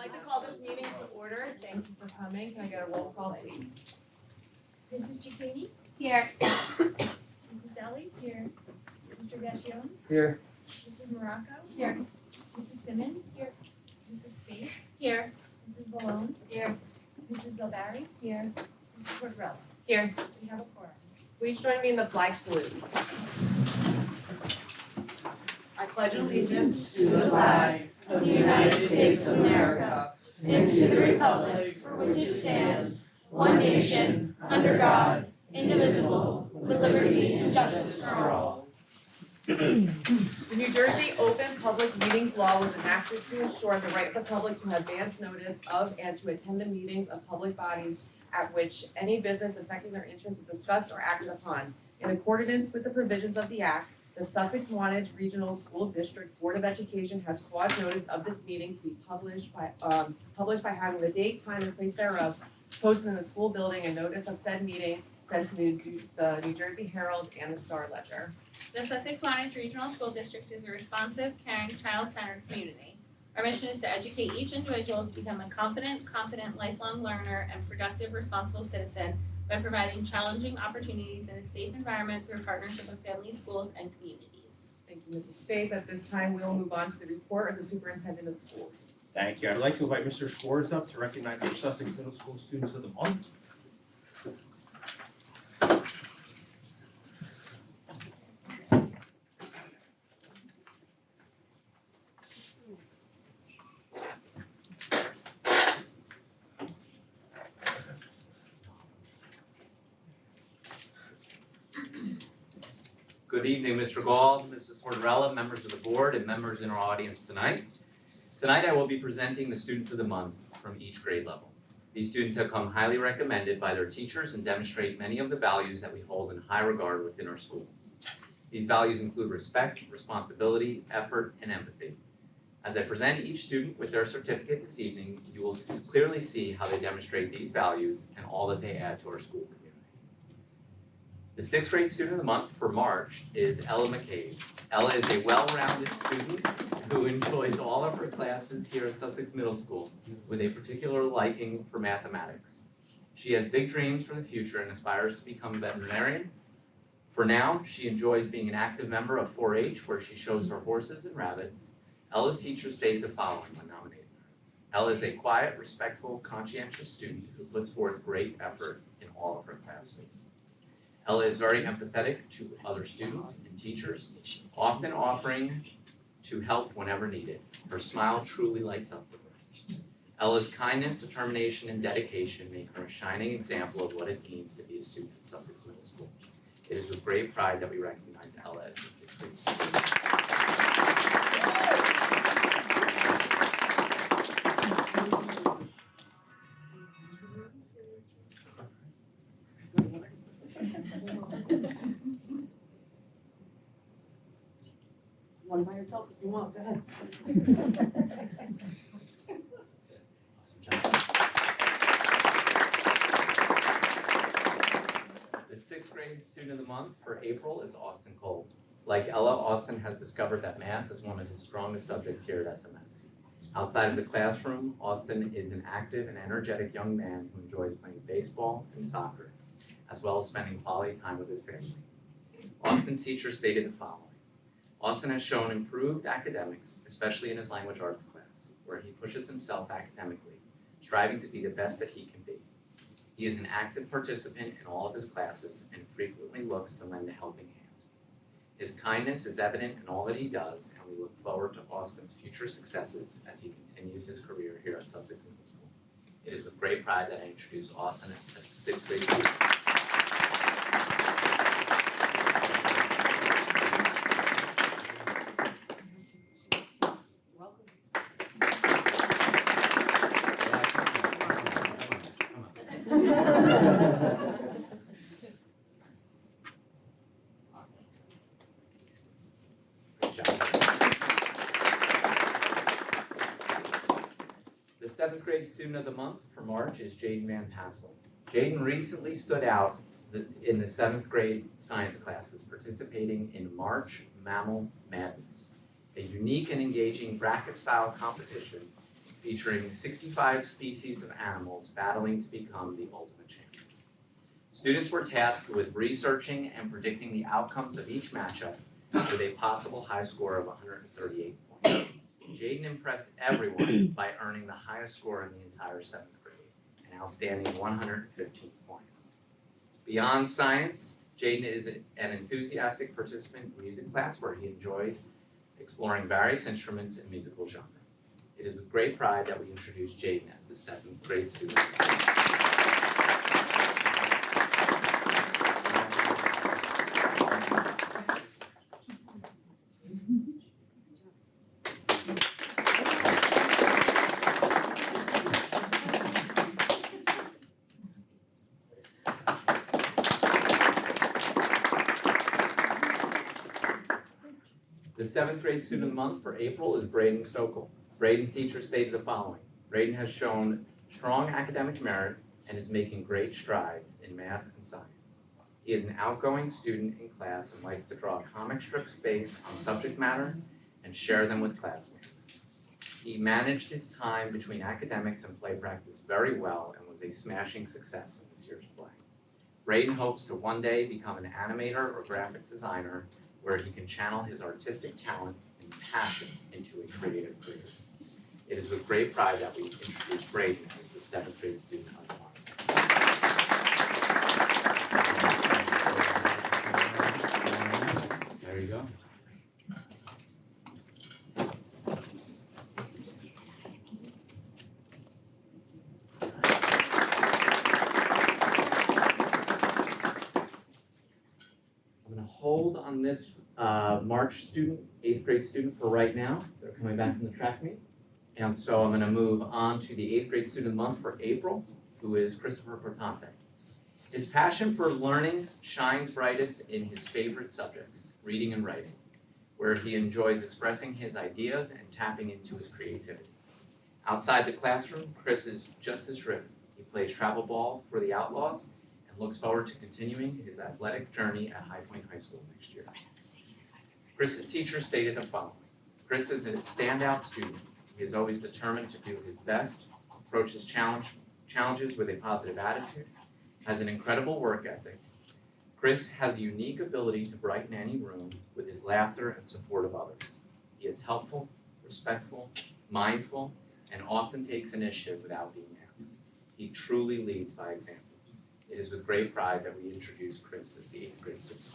like to call this meeting to order. Thank you for coming. Can I get a roll call, please? Mrs. Cicchini? Here. Mrs. Deli? Here. Mr. Gassion? Here. Mrs. Morocco? Here. Mrs. Simmons? Here. Mrs. Space? Here. Mrs. Malone? Here. Mrs. Zilbari? Here. Mrs. Cordrell? Here. We have a quorum. Please join me in the flag salute. I pledge allegiance to the flag of the United States of America and to the republic for which it stands, one nation, under God, indivisible, with liberty and justice for all. The New Jersey Open Public Meetings Law was enacted to ensure the right of the public to have advance notice of and to attend the meetings of public bodies at which any business affecting their interests is discussed or acted upon. In accordance with the provisions of the Act, the Sussex-Wantage Regional School District Board of Education has caused notice of this meeting to be published by having the date, time, and place thereof posted in the school building and notice of said meeting sent to the New Jersey Herald and the Star Ledger. The Sussex-Wantage Regional School District is a responsive, caring, child-centered community. Our mission is to educate each individual to become a confident, lifelong learner and productive, responsible citizen by providing challenging opportunities in a safe environment through partnership of families, schools, and communities. Thank you, Mrs. Space. At this time, we'll move on to the report of the superintendent of schools. Thank you. I'd like to invite Mr. Schwartz up to recognize our Sussex Middle School Students of the Month. Good evening, Mr. Gall, Mrs. Tortorella, members of the board, and members in our audience tonight. Tonight I will be presenting the Students of the Month from each grade level. These students have come highly recommended by their teachers and demonstrate many of the values that we hold in high regard within our school. These values include respect, responsibility, effort, and empathy. As I present each student with their certificate this evening, you will clearly see how they demonstrate these values and all that they add to our school community. The 6th grade student of the month for March is Ella McCabe. Ella is a well-rounded student who enjoys all of her classes here at Sussex Middle School with a particular liking for mathematics. She has big dreams for the future and aspires to become a veterinarian. For now, she enjoys being an active member of 4-H where she shows her horses and rabbits. Ella's teacher stated the following when nominating her. Ella is a quiet, respectful, conscientious student who puts forth great effort in all of her classes. Ella is very empathetic to other students and teachers, often offering to help whenever needed. Her smile truly lights up the room. Ella's kindness, determination, and dedication make her a shining example of what it means to be a student at Sussex Middle School. It is with great pride that we recognize Ella as the 6th grade student. One by yourself if you want, go ahead. Awesome job. The 6th grade student of the month for April is Austin Cole. Like Ella, Austin has discovered that math is one of his strongest subjects here at SMS. Outside of the classroom, Austin is an active and energetic young man who enjoys playing baseball and soccer, as well as spending quality time with his family. Austin's teacher stated the following. Austin has shown improved academics, especially in his language arts class, where he pushes himself academically, striving to be the best that he can be. He is an active participant in all of his classes and frequently looks to lend a helping hand. His kindness is evident in all that he does, and we look forward to Austin's future successes as he continues his career here at Sussex Middle School. It is with great pride that I introduce Austin as the 6th grade student. The 7th grade student of the month for March is Jaden Van Tassel. Jaden recently stood out in the 7th grade science classes, participating in March Mammal Madness, a unique and engaging bracket-style competition featuring 65 species of animals battling to become the ultimate champion. Students were tasked with researching and predicting the outcomes of each matchup with a possible high score of 138 points. Jaden impressed everyone by earning the highest score in the entire 7th grade, an outstanding 115 points. Beyond science, Jaden is an enthusiastic participant in music class where he enjoys exploring various instruments and musical genres. It is with great pride that we introduce Jaden as the 7th grade student. The 7th grade student of the month for April is Braden Stokel. Braden's teacher stated the following: Braden has shown strong academic merit and is making great strides in math and science. He is an outgoing student in class and likes to draw comic strips based on subject matter and share them with classmates. He managed his time between academics and play practice very well and was a smashing success in this year's play. Braden hopes to one day become an animator or graphic designer where he can channel his artistic talent and passion into a creative career. It is with great pride that we introduce Braden as the 7th grade student of the month. There you go. I'm going to hold on this March student, 8th grade student for right now. They're coming back from the track meet. And so I'm going to move on to the 8th grade student of the month for April, who is Christopher Portante. His passion for learning shines brightest in his favorite subjects, reading and writing, where he enjoys expressing his ideas and tapping into his creativity. Outside the classroom, Chris is just as driven. He plays travel ball for the Outlaws and looks forward to continuing his athletic journey at High Point High School next year. Chris's teacher stated the following: Chris is a standout student. He is always determined to do his best, approaches challenges with a positive attitude, has an incredible work ethic. Chris has a unique ability to brighten any room with his laughter and support of others. He is helpful, respectful, mindful, and often takes initiative without being asked. He truly leads by example. It is with great pride that we introduce Chris as the 8th grade student.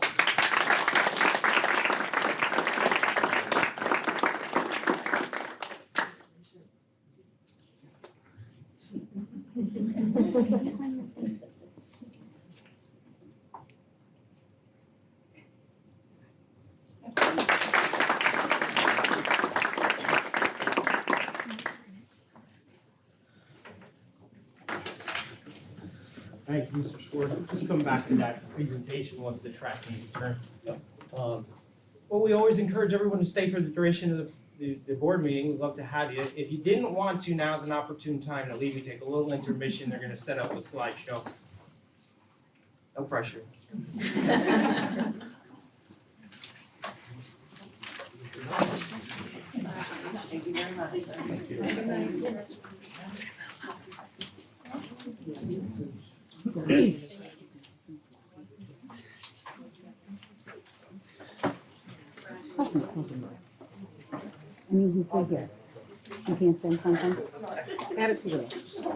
Thank you, Mr. Schwartz. We'll just come back to that presentation once the track meet returns. Well, we always encourage everyone to stay for the duration of the board meeting. We'd love to have you. If you didn't want to, now's an opportune time to leave. We take a little intermission. They're going to set up a slideshow. No pressure. Thank you very much. Thank you. I mean, he's right here. You can't send something? Add it to the list.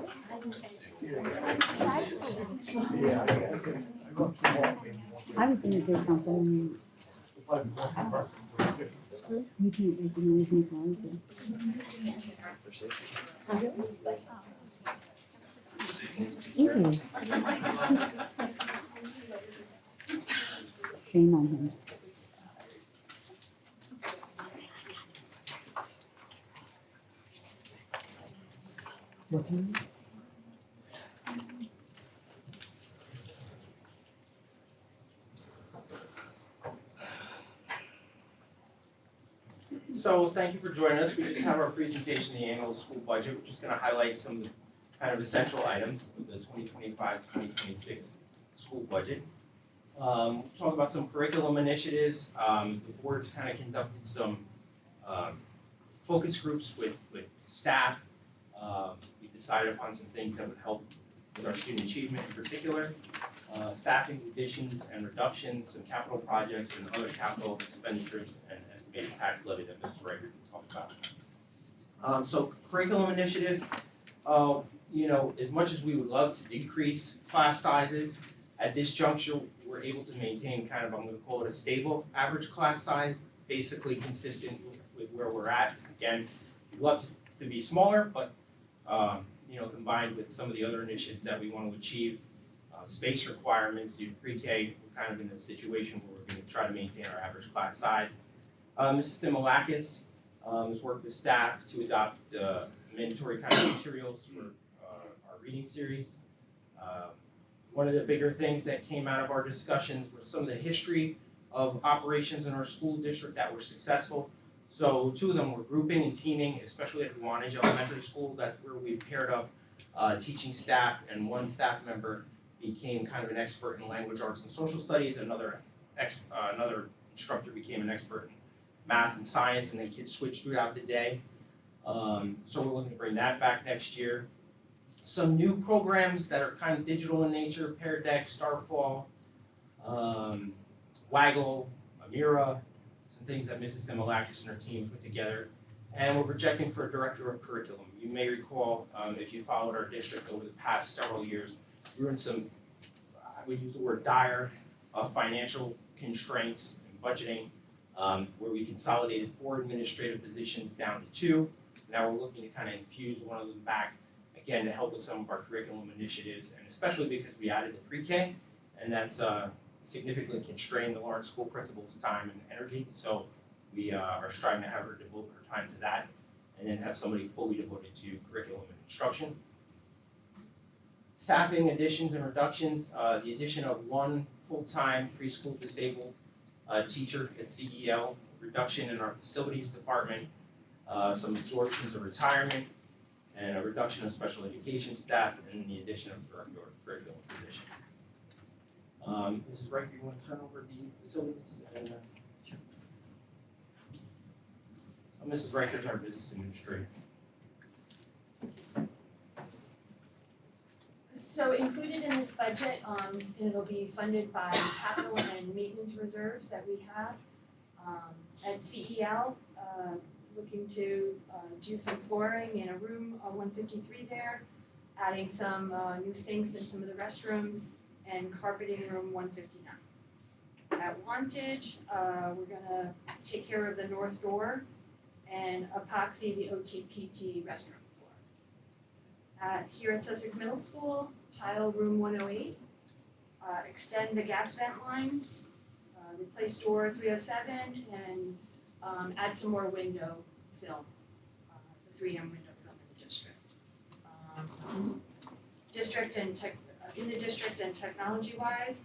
I was gonna do something. You can't make the noise in Shame on him. What's in it? So thank you for joining us. We just have our presentation, the annual school budget. We're just going to highlight some kind of essential items of the 2025-2026 school budget. Talk about some curriculum initiatives. The board's kind of conducted some focus groups with staff We decided upon some things that would help with our student achievement in particular, staffing additions and reductions, some capital projects and other capital expenditures and estimated tax levy that Mrs. Riker talked about. So curriculum initiatives, as much as we would love to decrease class sizes, at this juncture, we're able to maintain kind of, I'm gonna call it a stable average class size, basically consistent with where we're at. Again, we'd love to be smaller, but combined with some of the other initiatives that we want to achieve, space requirements, pre-K, we're kind of in a situation where we're going to try to maintain our average class size. Mrs. Timolakis has worked with staff to adopt mandatory kind of materials for our reading series. One of the bigger things that came out of our discussions was some of the history of operations in our school district that were successful. So 2 of them were grouping and teaming, especially at Wantage Elementary School. That's where we paired up teaching staff, and one staff member became kind of an expert in language arts and social studies. Another instructor became an expert in math and science, and then kids switched throughout the day. So we're looking to bring that back next year. Some new programs that are kind of digital in nature: Pear Deck, Starfall, Waggle, Amira, some things that Mrs. Timolakis and her team put together. And we're projecting for a director of curriculum. You may recall, if you followed our district over the past several years, we were in some, I would use the word dire, financial constraints and budgeting, where we consolidated 4 administrative positions down to 2. Now we're looking to kind of infuse one of them back, again, to help with some of our curriculum initiatives, and especially because we added the pre-K, and that's significantly constrained the Lawrence School Principal's time and energy. So we are striving to have her devote her time to that, and then have somebody fully devoted to curriculum and instruction. Staffing additions and reductions, the addition of 1 full-time preschool disabled teacher at CEL, reduction in our facilities department, some absorptions of retirement, and a reduction of special education staff, and the addition of director of curriculum position. Mrs. Riker, you want to turn over the facilities? And, Mrs. Riker is our business administrator. So included in this budget, and it'll be funded by capital and maintenance reserves that we have at CEL, looking to do some flooring in a room 153 there, adding some new sinks in some of the restrooms, and carpeting room 159. At Wantage, we're gonna take care of the north door and epoxy the OTPT restroom floor. Here at Sussex Middle School, tile room 108, extend the gas vent lines, replace door 307, and add some more window film, the 3M window film in the district. In the district and technology-wise,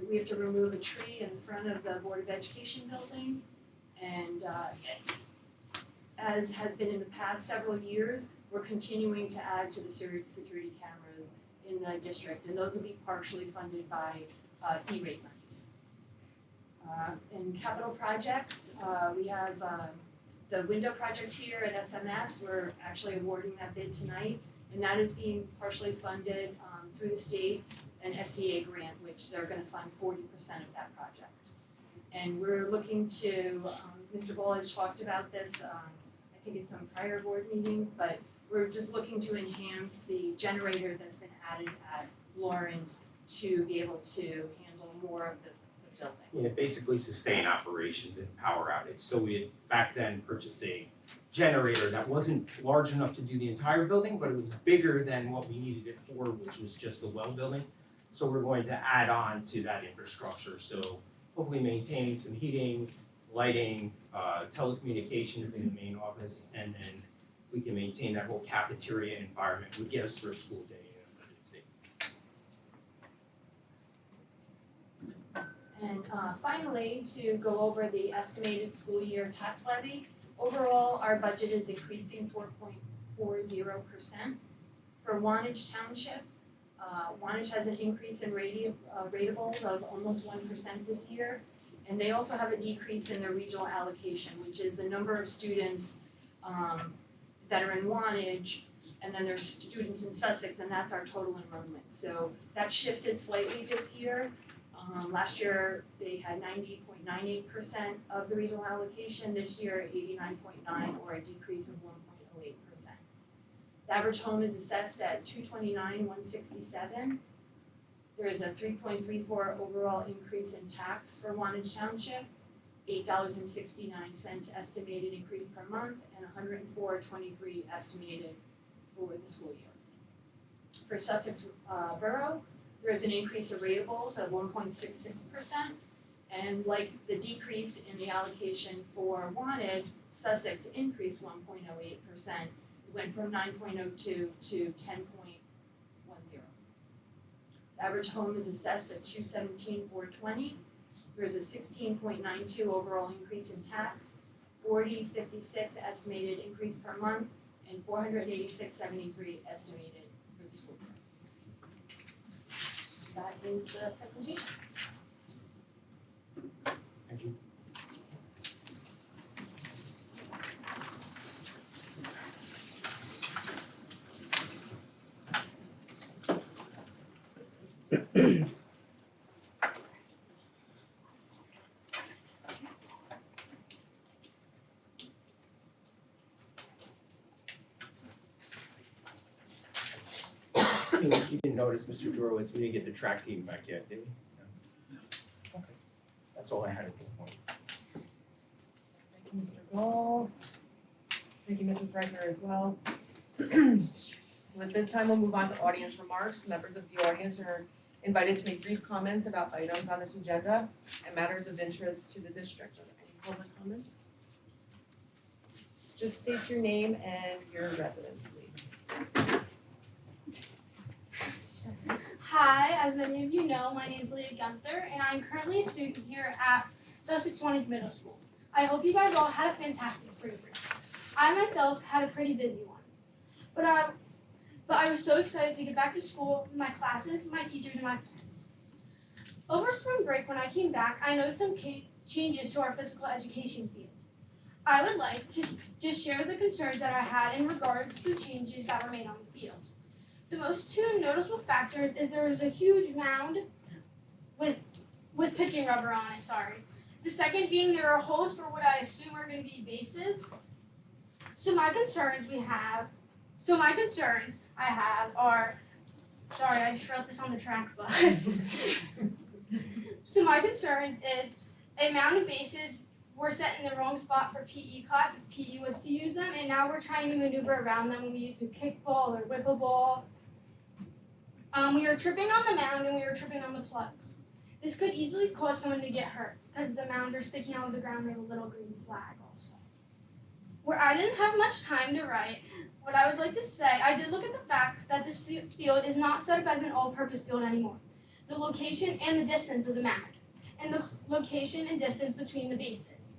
we have to remove a tree in front of the Board of Education building, and as has been in the past several years, we're continuing to add to the security cameras in the district, and those will be partially funded by E-rate monies. In capital projects, we have the window project here at SMS. We're actually awarding that bid tonight, and that is being partially funded through the state and SDA grant, which they're gonna fund 40% of that project. And we're looking to, Mr. Ball has talked about this, I think it's some prior board meetings, but we're just looking to enhance the generator that's been added at Lawrence to be able to handle more of the building. Basically sustain operations in power outage. So we had back then purchased a generator that wasn't large enough to do the entire building, but it was bigger than what we needed it for, which was just the well building. So we're going to add on to that infrastructure. So hopefully maintaining some heating, lighting, telecommunications in the main office, and then we can maintain that whole cafeteria environment, would get us through a school day in emergency. And finally, to go over the estimated school year tax levy, overall, our budget is increasing 4.40%. For Wantage Township, Wantage has an increase in ratables of almost 1% this year, and they also have a decrease in their regional allocation, which is the number of students that are in Wantage And then there's students in Sussex, and that's our total enrollment. So that shifted slightly this year. Last year, they had 90.98% of the regional allocation. This year, 89.9, or a decrease of 1.08%. The average home is assessed at $229,167. There is a 3.34 overall increase in tax for Wantage Township, $8.69 estimated increase per month, and $104.23 estimated for the school year. For Sussex Borough, there is an increase of ratables of 1.66%, and like the decrease in the allocation for Wantage, Sussex increased 1.08%. It went from 9.02 to 10.10. The average home is assessed at $217,420. There is a 16.92 overall increase in tax, $40.56 estimated increase per month, and $486.73 estimated for the school year. That is the presentation. Thank you. You didn't notice, Mr. Jorowitz, we didn't get the track team back yet, did we? No. Okay, that's all I had at this point. Thank you, Mr. Gall. Thank you, Mrs. Reichner as well. So at this time, we'll move on to audience remarks. Members of the audience are invited to make brief comments about items on this agenda and matters of interest to the district. Are there any public comment? Just state your name and your residence, please. Hi, as many of you know, my name is Leah Gunther, and I'm currently a student here at Sussex-Wantage Middle School. I hope you guys all had a fantastic spring break. I myself had a pretty busy one, but I was so excited to get back to school, my classes, my teachers, and my friends. Over spring break, when I came back, I noticed some changes to our physical education field. I would like to just share the concerns that I had in regards to changes that were made on the field. The most two noticeable factors is there is a huge mound with pitching rubber on it, The second being there are holes for what I assume are going to be bases. So my concerns I have are, sorry, I just wrote this on the track bus. So my concerns is a mound of bases were set in the wrong spot for PE class if PE was to use them, and now we're trying to maneuver around them when we need to kickball or wiffle ball. We are tripping on the mound and we are tripping on the plugs. This could easily cause someone to get hurt because the mounds are sticking out of the ground with a little green flag also. Where I didn't have much time to write, what I would like to say, I did look at the fact that this field is not set up as an all-purpose field anymore. The location and the distance of the mound, and the location and distance between the bases.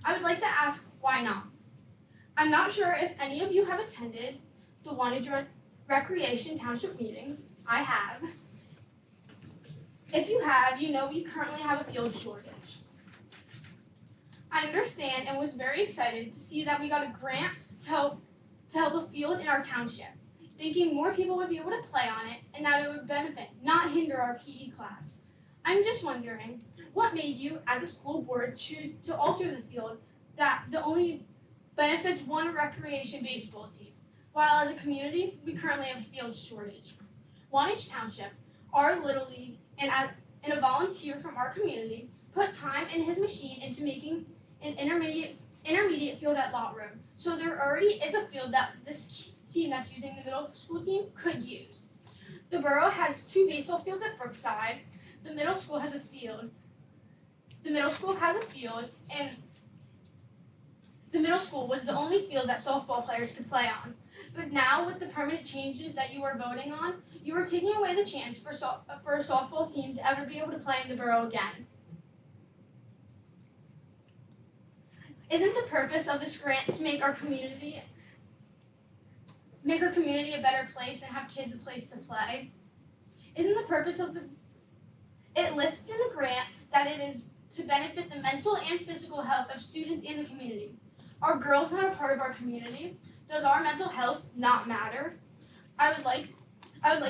I would like to ask why not. I'm not sure if any of you have attended the Wantage Recreation Township meetings. I have. If you have, you know we currently have a field shortage. I understand and was very excited to see that we got a grant to help the field in our township, thinking more people would be able to play on it and that it would benefit, not hinder our PE class. I'm just wondering, what made you, as a school board, choose to alter the field that only benefits one recreation baseball team, while as a community, we currently have a field shortage? Wantage Township, our Little League, and a volunteer from our community put time in his machine into making an intermediate field at Lot Road. So there already is a field that this team that's using the middle school team could use. The borough has 2 baseball fields at Brookside. The middle school has a field. And the middle school was the only field that softball players could play on. But now with the permanent changes that you are voting on, you are taking away the chance for a softball team to ever be able to play in the borough again. Isn't the purpose of this grant to make our community a better place and have kids a place to play? Isn't the purpose of it lists in the grant that it is to benefit the mental and physical health of students in the community? Are girls not a part of our community? Does our mental health not matter? I would like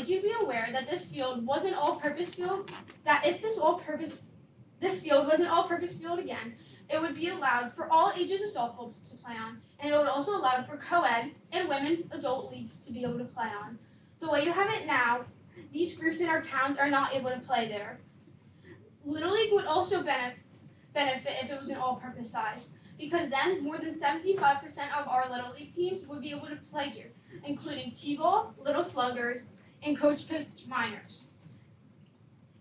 you to be aware that this field was an all-purpose field, that if this field was an all-purpose field again, it would be allowed for all ages of softball to play on, and it would also allow for co-ed and women adult leagues to be able to play on. The way you have it now, these groups in our towns are not able to play there. Little League would also benefit if it was an all-purpose size, because then more than 75% of our Little League teams would be able to play here, including T-ball, Little Sluggers, and Coach Pitch Minors.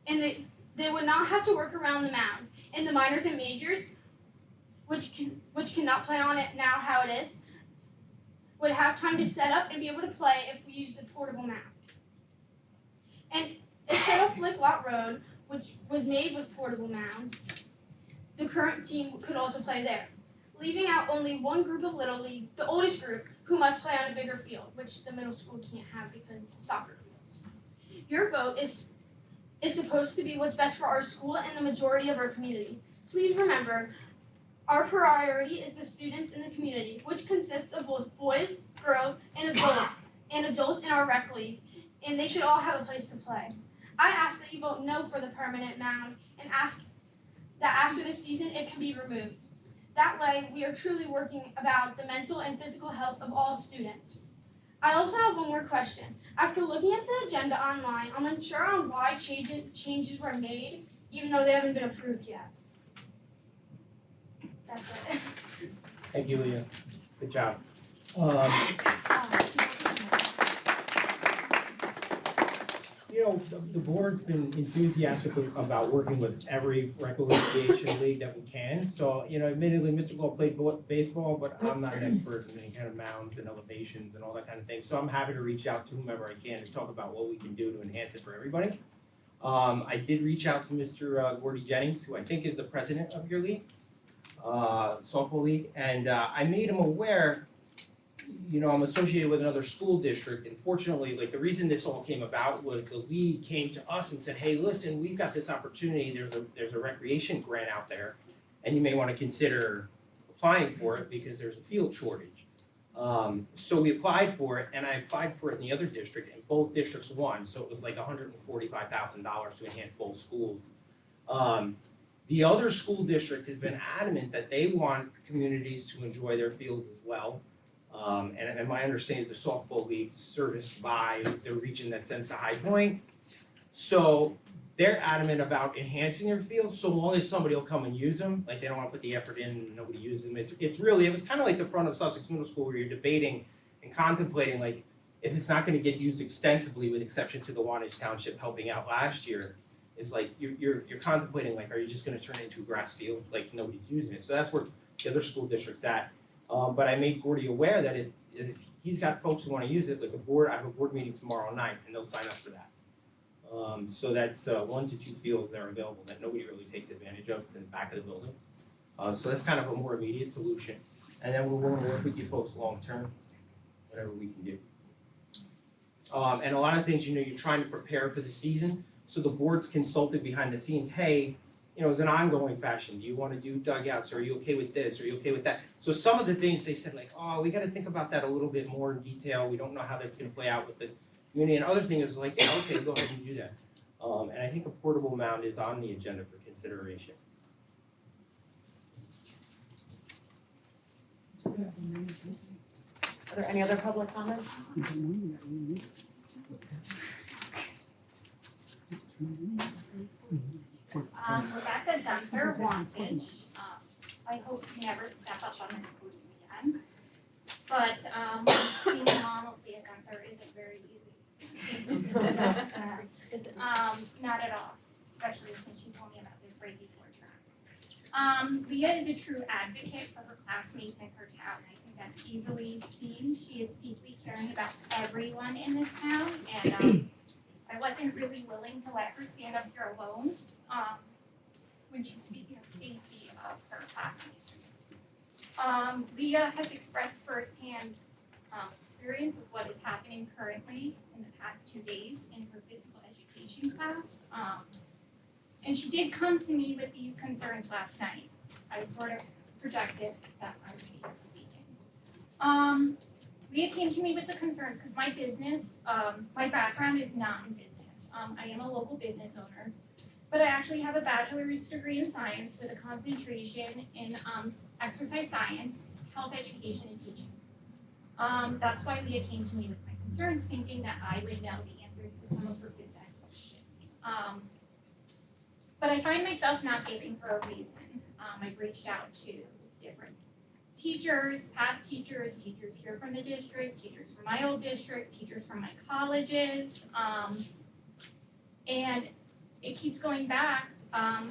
And they would not have to work around the mound. And the minors and majors, which cannot play on it now how it is, would have time to set up and be able to play if we use the portable mound. And instead of Blick Lot Road, which was made with portable mounds, the current team could also play there, leaving out only one group of Little League, the oldest group, who must play on a bigger field, which the middle school can't have because of the soccer fields. Your vote is supposed to be what's best for our school and the majority of our community. Please remember, our priority is the students in the community, which consists of both boys, girls, and adults in our rec league, and they should all have a place to play. I ask that you vote no for the permanent mound and ask that after the season it can be removed. That way, we are truly working about the mental and physical health of all students. I also have one more question. After looking at the agenda online, I'm unsure on why changes were made, even though they haven't been approved yet. That's it. Thank you, Leah. Good job. You know, the board's been enthusiastic about working with every recreation league that we can. So, you know, admittedly, Mr. Gold played baseball, but I'm not an expert in any kind of mounds and elevations and all that kind of thing. So I'm happy to reach out to whomever I can to talk about what we can do to enhance it for everybody. I did reach out to Mr. Gordy Jennings, who I think is the president of your league, softball league, and I made him aware. You know, I'm associated with another school district, and fortunately, like the reason this all came about was the league came to us and said, "Hey, listen, we've got this opportunity. There's a recreation grant out there, and you may want to consider applying for it because there's a field shortage." So we applied for it, and I applied for it in the other district, and both districts won. So it was like $145,000 to enhance both schools. The other school district has been adamant that they want communities to enjoy their fields as well. And my understanding is the softball league is serviced by the region that sends to High Point. So they're adamant about enhancing their fields so long as somebody will come and use them. Like they don't want to put the effort in and nobody uses them. It's really, it was kind of like the front of Sussex Middle School where you're debating and contemplating like if it's not going to get used extensively with exception to the Wantage Township helping out last year. Is like you're contemplating like are you just going to turn it into a grass field like nobody's using it. So that's where the other school district's at. But I made Gordy aware that if he's got folks who want to use it, like the board, I have a board meeting tomorrow night, and they'll sign up for that. So that's 1 to 2 fields that are available that nobody really takes advantage of. It's in the back of the building. So that's kind of a more immediate solution. And then we're willing to work with you folks long term, whatever we can do. And a lot of things, you know, you're trying to prepare for the season. So the board's consulted behind the scenes, hey, you know, as an ongoing fashion, do you want to do dugouts? Are you okay with this? Are you okay with that? So some of the things they said like, oh, we got to think about that a little bit more in detail. We don't know how that's going to play out with the community. And other thing is like, yeah, okay, go ahead and do that. And I think a portable mound is on the agenda for consideration. Are there any other public comments? Rebecca Gunther, Wantage. I hope to never step up on this podium again. But being a mom of Leah Gunther isn't very easy. Not at all, especially since she told me about this right before track. Leah is a true advocate for her classmates in her town. I think that's easily seen. She is deeply caring about everyone in this town, and I wasn't really willing to let her stand up here alone when she's speaking of safety of her classmates. Leah has expressed firsthand experience of what is happening currently in the past 2 days in her physical education class. And she did come to me with these concerns last night. I sort of projected that I would be here speaking. Leah came to me with the concerns, because my business, my background is not in business. I am a local business owner, but I actually have a bachelor's degree in science with a concentration in exercise science, health education, and teaching. That's why Leah came to me with my concerns, thinking that I would know the answers to some of her phys ed questions. But I find myself not giving for a reason. I've reached out to different teachers, past teachers, teachers here from the district, teachers from my old district, teachers from my colleges, and it keeps going back. I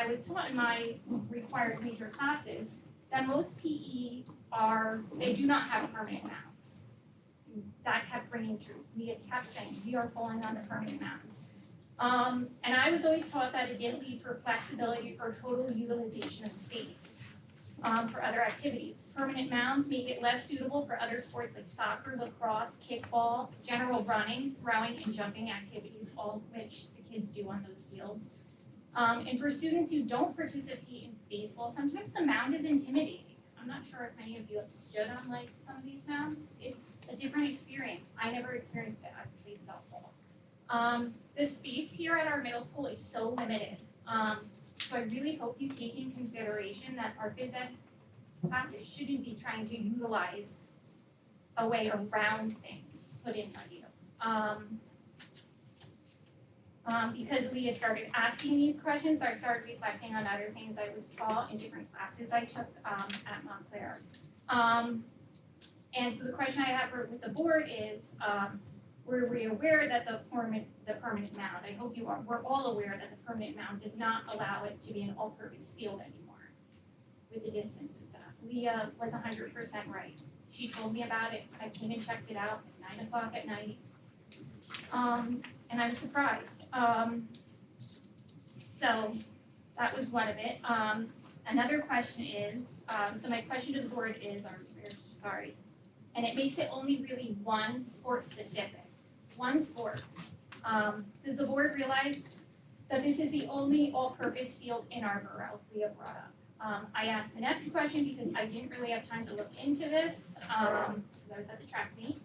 was taught in my required major classes that most PE they do not have permanent mounts. That kept ringing true. We had kept saying, we are falling on the permanent mounts. And I was always taught that it did leave for flexibility for total utilization of space for other activities. Permanent mounds make it less suitable for other sports like soccer, lacrosse, kickball, general running, throwing, and jumping activities, all of which the kids do on those fields. And for students who don't participate in baseball, sometimes the mound is intimidating. I'm not sure if many of you have stood on like some of these mounds. It's a different experience. I never experienced it. I played softball. The space here at our middle school is so limited. So I really hope you take in consideration that our phys ed classes shouldn't be trying to utilize a way around things put in front of you. Because Leah started asking these questions, I started reflecting on other things I was taught in different classes I took at Montclair. And so the question I have with the board is, were we aware that the permanent mound, I hope we're all aware that the permanent mound does not allow it to be an all-purpose field anymore with the distance it's at. Leah was 100% right. She told me about it. I came and checked it out at 9 o'clock at night. And I was surprised. So that was one of it. Another question is, so my question to the board is, and it makes it only really one sport specific, one sport. Does the board realize that this is the only all-purpose field in our borough? Leah brought up. I asked the next question because I didn't really have time to look into this, because I was at the track meet.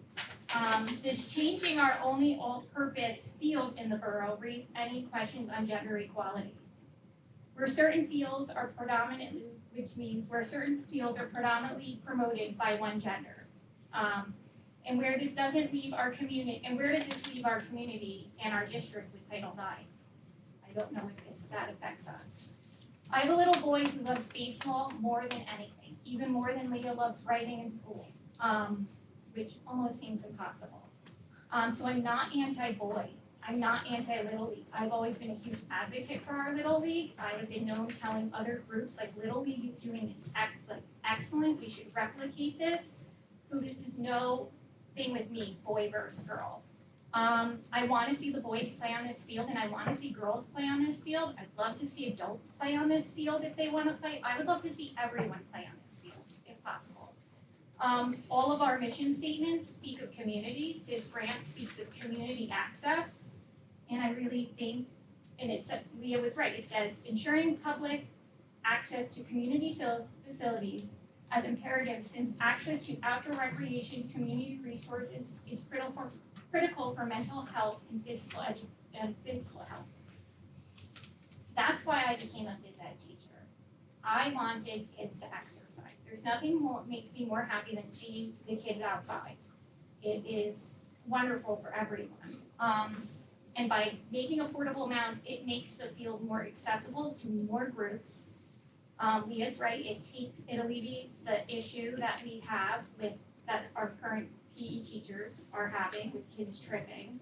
Does changing our only all-purpose field in the borough raise any questions on gender equality? Where certain fields are predominantly promoted by one gender. And where this doesn't leave our community, and where does this leave our community and our district with Title IX? I don't know if that affects us. I have a little boy who loves baseball more than anything, even more than Leah loves writing in school. Which almost seems impossible. So I'm not anti-boy. I'm not anti-Little League. I've always been a huge advocate for our Little League. I have been known telling other groups like Little League is doing this excellent. We should replicate this. So this is no thing with me, boy versus girl. I want to see the boys play on this field and I want to see girls play on this field. I'd love to see adults play on this field if they want to play. I would love to see everyone play on this field if possible. All of our mission statements speak of community. This grant speaks of community access. And I really think, and it said, Leah was right, it says ensuring public access to community facilities as imperative since access to outdoor recreation, community resources is critical for mental health and physical health. That's why I became a phys ed teacher. I wanted kids to exercise. There's nothing more makes me more happy than seeing the kids outside. It is wonderful for everyone. And by making a portable mound, it makes the field more accessible to more groups. Leah's right, it alleviates the issue that we have that our current PE teachers are having with kids tripping.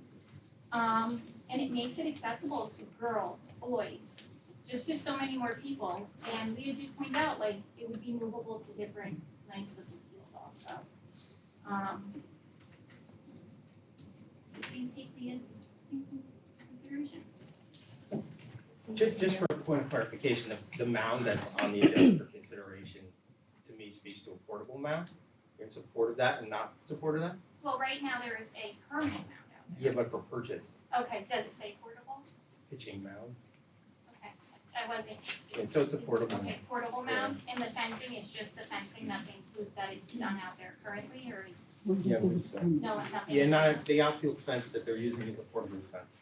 And it makes it accessible to girls, boys, just to so many more people. And Leah did point out, like, it would be movable to different lengths of the field also. Please take Leah's consideration. Just for a point of clarification, the mound that's on the agenda for consideration, to me, speaks to a portable mound. You're in support of that and not support of that? Well, right now there is a permanent mound out Yeah, there. but for purchase, Okay, does it say portable? pitching mound. Okay. I wasn't. Yeah, so it's a portable Okay, portable mount, and the fencing is just the fencing that is done out there currently, or is, Yeah, nothing? yeah, not, the outfield fence that they're using is a portable fence.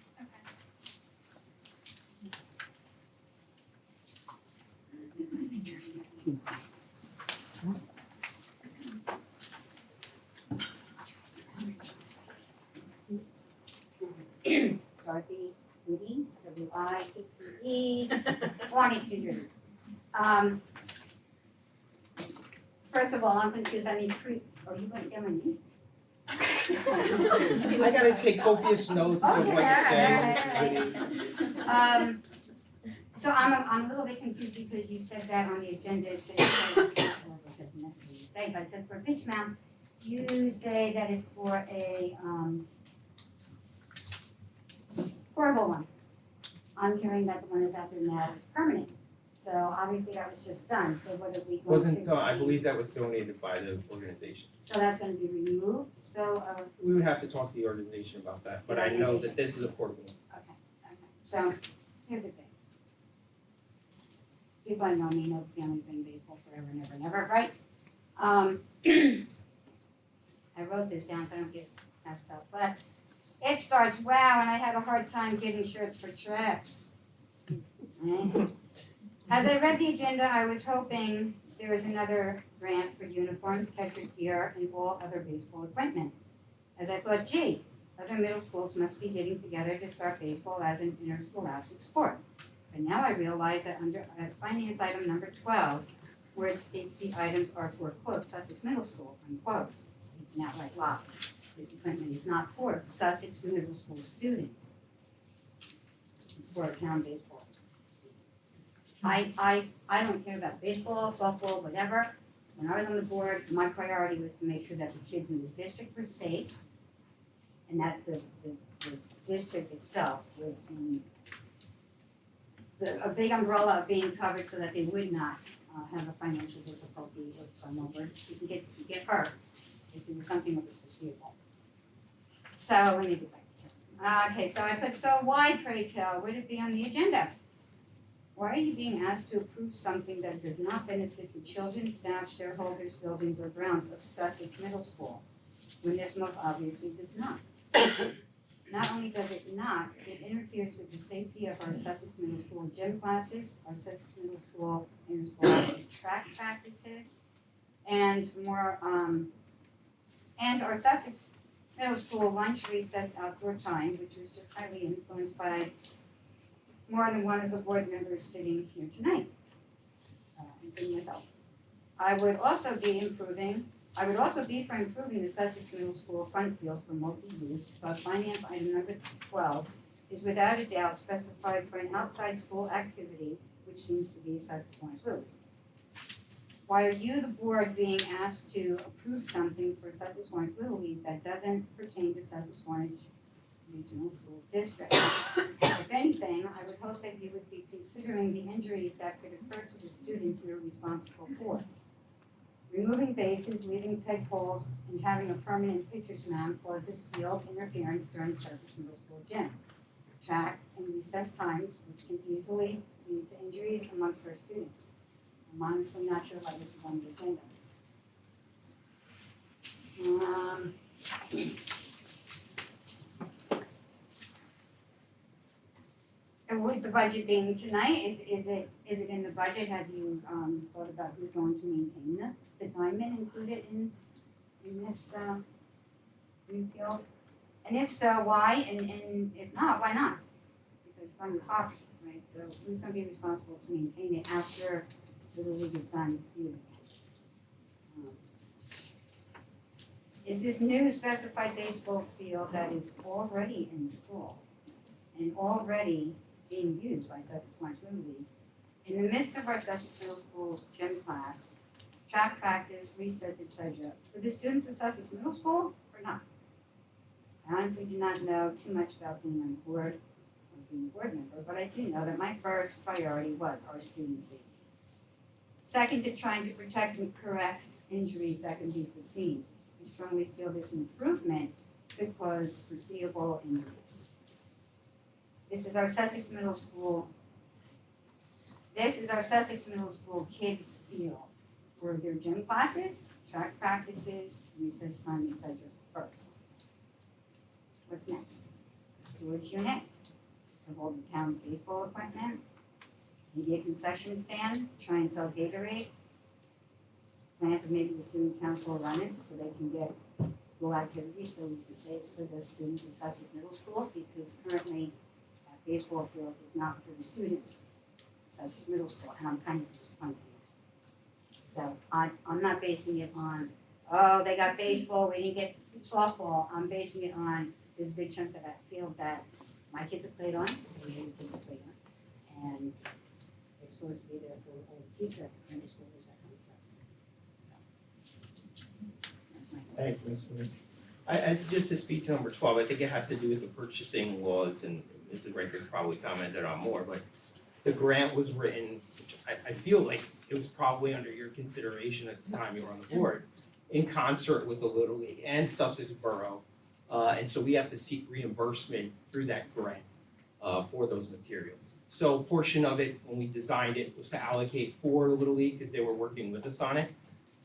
Okay. Dorothy Woody, W-I-T-T-E, Wantage, New Jersey. First of all, I'm confused, I mean, are you going to get my name? I gotta take copious notes of what you say. So I'm a little bit confused because you said that on the agenda, it says, well, it doesn't necessarily say, but it says for a pitch mount, you say that it's for a, portable one. I'm hearing that the one that's out there now is permanent, so obviously that was just done, so what are we going to? Wasn't, I believe that was donated by the organization. So that's gonna be removed, so, We would have to talk to the organization about that, but I know that this is a portable one. okay, so, here's the thing. People I know me know the family been baseball forever and ever and ever, right? I wrote this down so I don't get messed up, but it starts, wow, and I had a hard time getting shirts for traps. As I read the agenda, I was hoping there was another grant for uniforms, catcher's gear, and all other baseball equipment. As I thought, gee, other middle schools must be getting together to start baseball as an interscholastic sport. But now I realize that under finance item number 12, where it states the items are for, quote, Sussex Middle School, unquote, it's an outright lie. This equipment is not for Sussex Middle School students. It's for town baseball. I don't care about baseball, softball, whatever. When I was on the board, my priority was to make sure that the kids in this district were safe and that the district itself was in a big umbrella of being covered so that they would not have a financial difficulty if someone were to get hurt, if it was something that was foreseeable. So let me get back to it. Okay, so I put, so why, pray tell, would it be on the agenda? Why are you being asked to approve something that does not benefit the children, staff, shareholders, buildings, or grounds of Sussex Middle School, when this most obviously does not? Not only does it not, it interferes with the safety of our Sussex Middle School gym classes, our Sussex Middle School interscholastic track practices, and more, and our Sussex Middle School lunch recess outdoor time, which was just highly influenced by more than one of the board members sitting here tonight, including myself. I would also be for improving the Sussex Middle School front field for multi-use, but finance item number 12 is without a doubt specified for an outside school activity, which seems to be Sussex-Wantage Little League. Why are you, the board, being asked to approve something for Sussex-Wantage Little League that doesn't pertain to Sussex-Wantage Regional School District? If anything, I would hope that you would be considering the injuries that could occur to the students you are responsible for. Removing bases, leaving peg holes, and having a permanent pitcher's mound causes field interference during Sussex Middle School gym, track, and recess times, which can easily lead to injuries amongst our students. I'm honestly not sure why this is on the agenda. And with the budget being tonight, is it in the budget? Have you thought about who's going to maintain the diamond included in this new field? And if so, why? And if not, why not? Because it's on your property, right? So who's going to be responsible to maintain it after the league is done using it? Is this new specified baseball field that is already installed and already being used by Sussex-Wantage Little League in the midst of our Sussex Middle School's gym class, track practice, recess, etc., for the students of Sussex Middle School or not? I honestly do not know too much about being on board or being a board member, but I do know that my first priority was our student safety. Second, to trying to protect and correct injuries that can be foreseen. We strongly feel this improvement could cause foreseeable injuries. This is our Sussex Middle School This is our Sussex Middle School kids field for their gym classes, track practices, recess time, etc. first. What's next? Storage unit to hold the town's baseball equipment. Maybe a concession stand to try and sell Gatorade. Plans of maybe the student council will run it so they can get school activities, so we can say it's for the students of Sussex Middle School, because currently that baseball field is not for the students of Sussex Middle School, and I'm kind of disappointed. So I'm not basing it on, oh, they got baseball, we didn't get softball. I'm basing it on, there's a big chunk of that field that my kids have played on, the other kids have played on, and it's supposed to be there for the whole future of the middle school. Thanks, Ms. Marie. I just to speak to number 12, I think it has to do with the purchasing laws, and Mrs. Riker probably commented on more, but the grant was written, which I feel like it was probably under your consideration at the time you were on the board, in concert with the Little League and Sussex Borough. And so we have to seek reimbursement through that grant for those materials. So a portion of it, when we designed it, was to allocate for the Little League because they were working with us on it.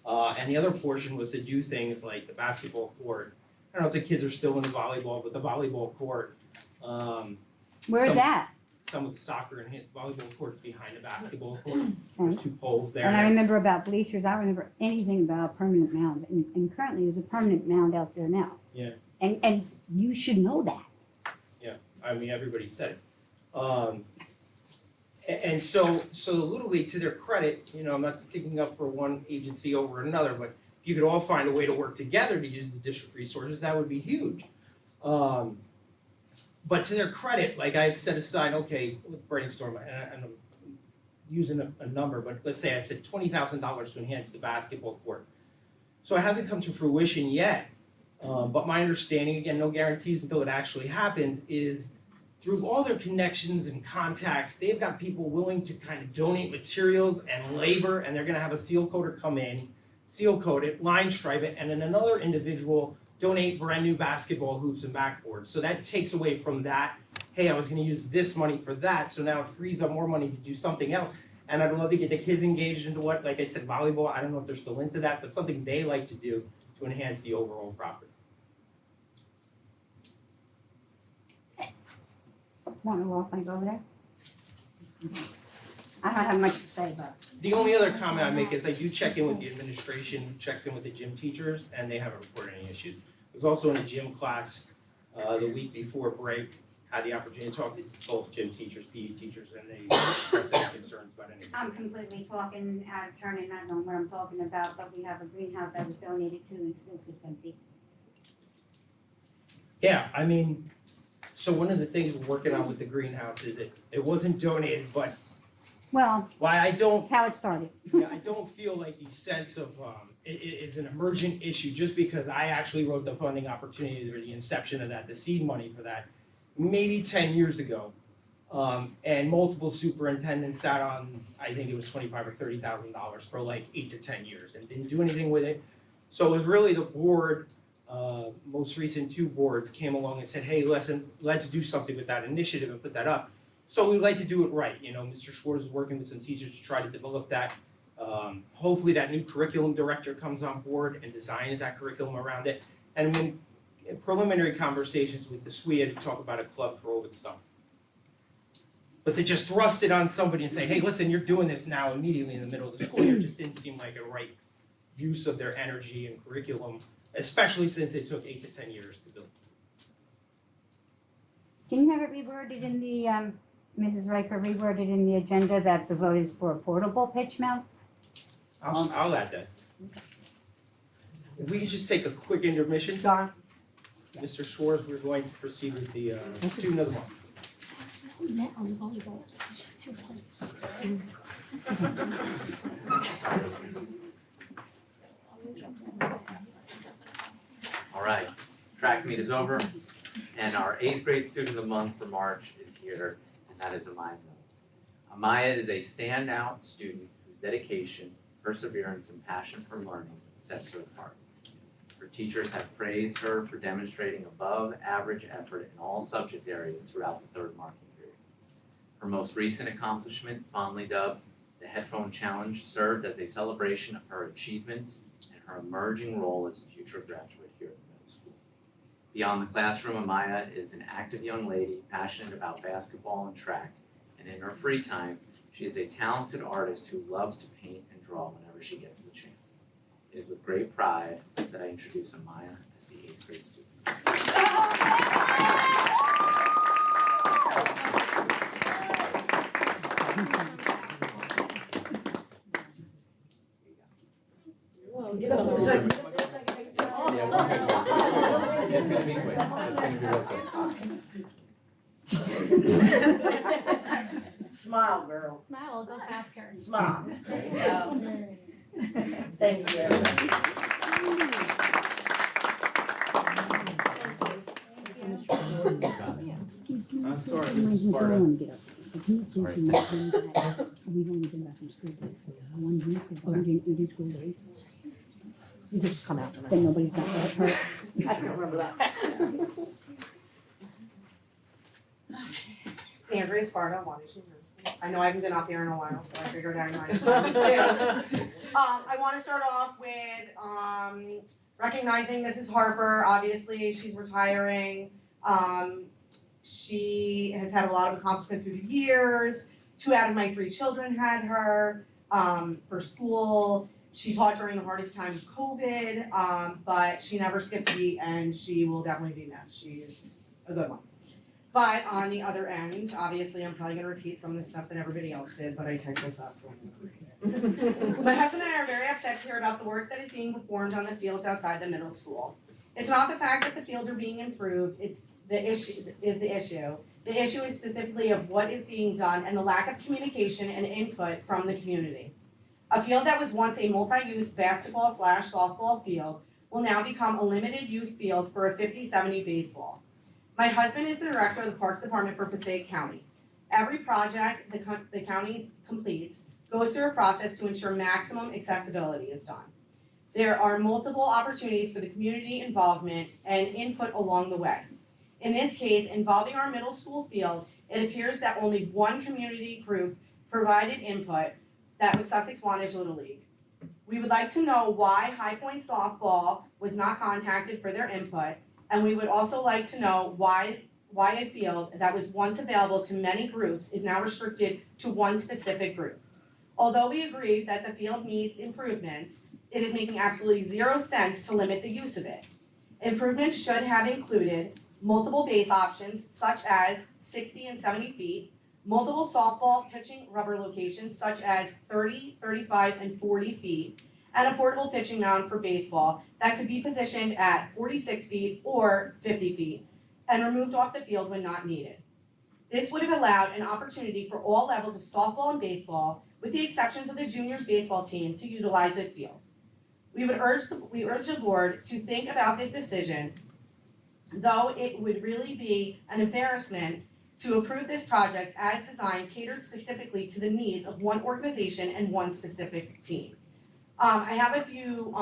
And the other portion was to do things like the basketball court. I don't know if the kids are still in the volleyball, but the volleyball court. Where's some- that? Some of the soccer and volleyball courts behind the basketball court. There's 2 poles there. And I remember about bleachers, I don't remember anything about permanent mounds, and currently there's a permanent mound out there now. Yeah. And you should know that. I mean, everybody said it. And so the Little League, to their credit, I'm not sticking up for one agency over another, but if you could all find a way to work together to use the district resources, that would be huge. But to their credit, like I had set aside, okay, with brainstorm, and I'm using a number, but let's say I said $20,000 to enhance the basketball court. So it hasn't come to fruition yet, but my understanding, again, no guarantees until it actually happens, is through all their connections and contacts, they've got people willing to kind of donate materials and labor, and they're gonna have a seal coater come in, seal coat it, line stripe it, and then another individual donate brand new basketball hoops and backboards. So that takes away from that, hey, I was gonna use this money for that, so now it frees up more money to do something else. And I'd love to get the kids engaged into what, like I said, volleyball, I don't know if they're still into that, but something they like to do to enhance the overall property. Want to walk and go over there? I don't have much to say about it. The only other comment I make is I do check in with the administration, checks in with the gym teachers, and they haven't reported any issues. I was also in a gym class the week before break, had the opportunity to talk to both gym teachers, PE teachers, and they expressed any concerns about anything. I'm completely talking out of turn and not knowing what I'm talking about, but we have a greenhouse that was donated to and still sits empty. Yeah, I mean, so one of the things we're working on with the greenhouse is that it wasn't donated, but Well, why I don't that's how it started. Yeah, I don't feel like the sense of it is an emergent issue just because I actually wrote the funding opportunity or the inception of that, the seed money for that, maybe 10 years ago. And multiple superintendents sat on, I think it was $25,000 or $30,000 for like 8 to 10 years and didn't do anything with it. So it was really the board, most recent 2 boards came along and said, hey, listen, let's do something with that initiative and put that up. So we'd like to do it right. Mr. Schwartz is working with some teachers to try to develop that. Hopefully that new curriculum director comes on board and designs that curriculum around it. And when preliminary conversations with the SWIA to talk about a club for over the summer. But to just thrust it on somebody and say, hey, listen, you're doing this now immediately in the middle of the school year just didn't seem like a right use of their energy and curriculum, especially since it took 8 to 10 years to build. Can you have it reworded in the, Mrs. Riker, reworded in the agenda that the vote is for a portable pitch mount? I'll add that. If we could just take a quick intermission. Mr. Schwartz, we're going to proceed with the student of the month. Net on volleyball, it's just 2 points. All right, track meet is over, and our 8th grade student of the month for March is here, and that is Amaya Mills. Amaya is a standout student whose dedication, perseverance, and passion for learning sets her apart. Her teachers have praised her for demonstrating above average effort in all subject areas throughout the 3rd marking period. Her most recent accomplishment, fondly dubbed the Headphone Challenge, served as a celebration of her achievements and her emerging role as a future graduate here at the middle school. Beyond the classroom, Amaya is an active young lady passionate about basketball and track, and in her free time, she is a talented artist who loves to paint and draw whenever she gets the chance. It is with great pride that I introduce Amaya as the 8th grade student. Give it up. Yeah, we're good. It's gonna be quick. It's gonna be real quick. Smile, girls. Smile, go faster. Smile. There you go. Thank you. I'm sorry, Mrs. Sparta. Sorry. We've only been back from school days, 1 week, or 180 school days. You can just come out. Then nobody's got hurt. I don't remember that. Andrea Sparta, Wantage, New Jersey. I know I haven't been up here in a while, so I figured I might as well too. I wanna start off with, recognizing Mrs. Harper, obviously, she's retiring. She has had a lot of accomplishment through the years. 2 out of my 3 children had her, for school. She taught during the hardest time of COVID, but she never skipped a beat and she will definitely be missed. She's a good one. But on the other end, obviously, I'm probably gonna repeat some of the stuff that everybody else did, but I typed this up, so. My husband and I are very upset to hear about the work that is being performed on the fields outside the middle school. It's not the fact that the fields are being improved, it's the issue. The issue is specifically of what is being done and the lack of communication and input from the community. A field that was once a multi-use basketball/softball field will now become a limited use field for a 50-70 baseball. My husband is the director of the Parks Department for Passaic County. Every project the county completes goes through a process to ensure maximum accessibility is done. There are multiple opportunities for the community involvement and input along the way. In this case, involving our middle school field, it appears that only one community group provided input, that was Sussex-Wantage Little League. We would like to know why High Point Softball was not contacted for their input, and we would also like to know why a field that was once available to many groups is now restricted to one specific group. Although we agreed that the field needs improvements, it is making absolutely zero sense to limit the use of it. Improvements should have included multiple base options such as 60 and 70 feet, multiple softball pitching rubber locations such as 30, 35, and 40 feet, and a portable pitching mound for baseball that could be positioned at 46 feet or 50 feet and removed off the field when not needed. This would have allowed an opportunity for all levels of softball and baseball, with the exceptions of the juniors baseball team, to utilize this field. We urge the board to think about this decision, though it would really be an embarrassment to approve this project as designed, catered specifically to the needs of one organization and one specific team. I have a few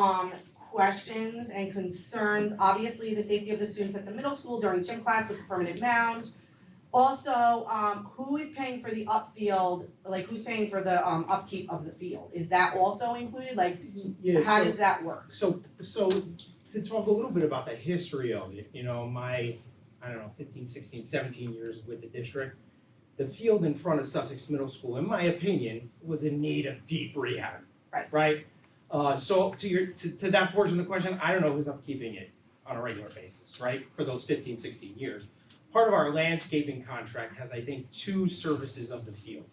questions and concerns. Obviously, the safety of the students at the middle school during gym class with the permanent mound. Also, who is paying for the upfield, like who's paying for the upkeep of the field? Is that also included? Like, Yeah, how so- does that work? So to talk a little bit about the history of it, my, 15, 16, 17 years with the district, the field in front of Sussex Middle School, in my opinion, was in need of deep rehab. Right. So to that portion of the question, I don't know who's upkeeping it on a regular basis, right, for those 15, 16 years. Part of our landscaping contract has, I think, 2 services of the field.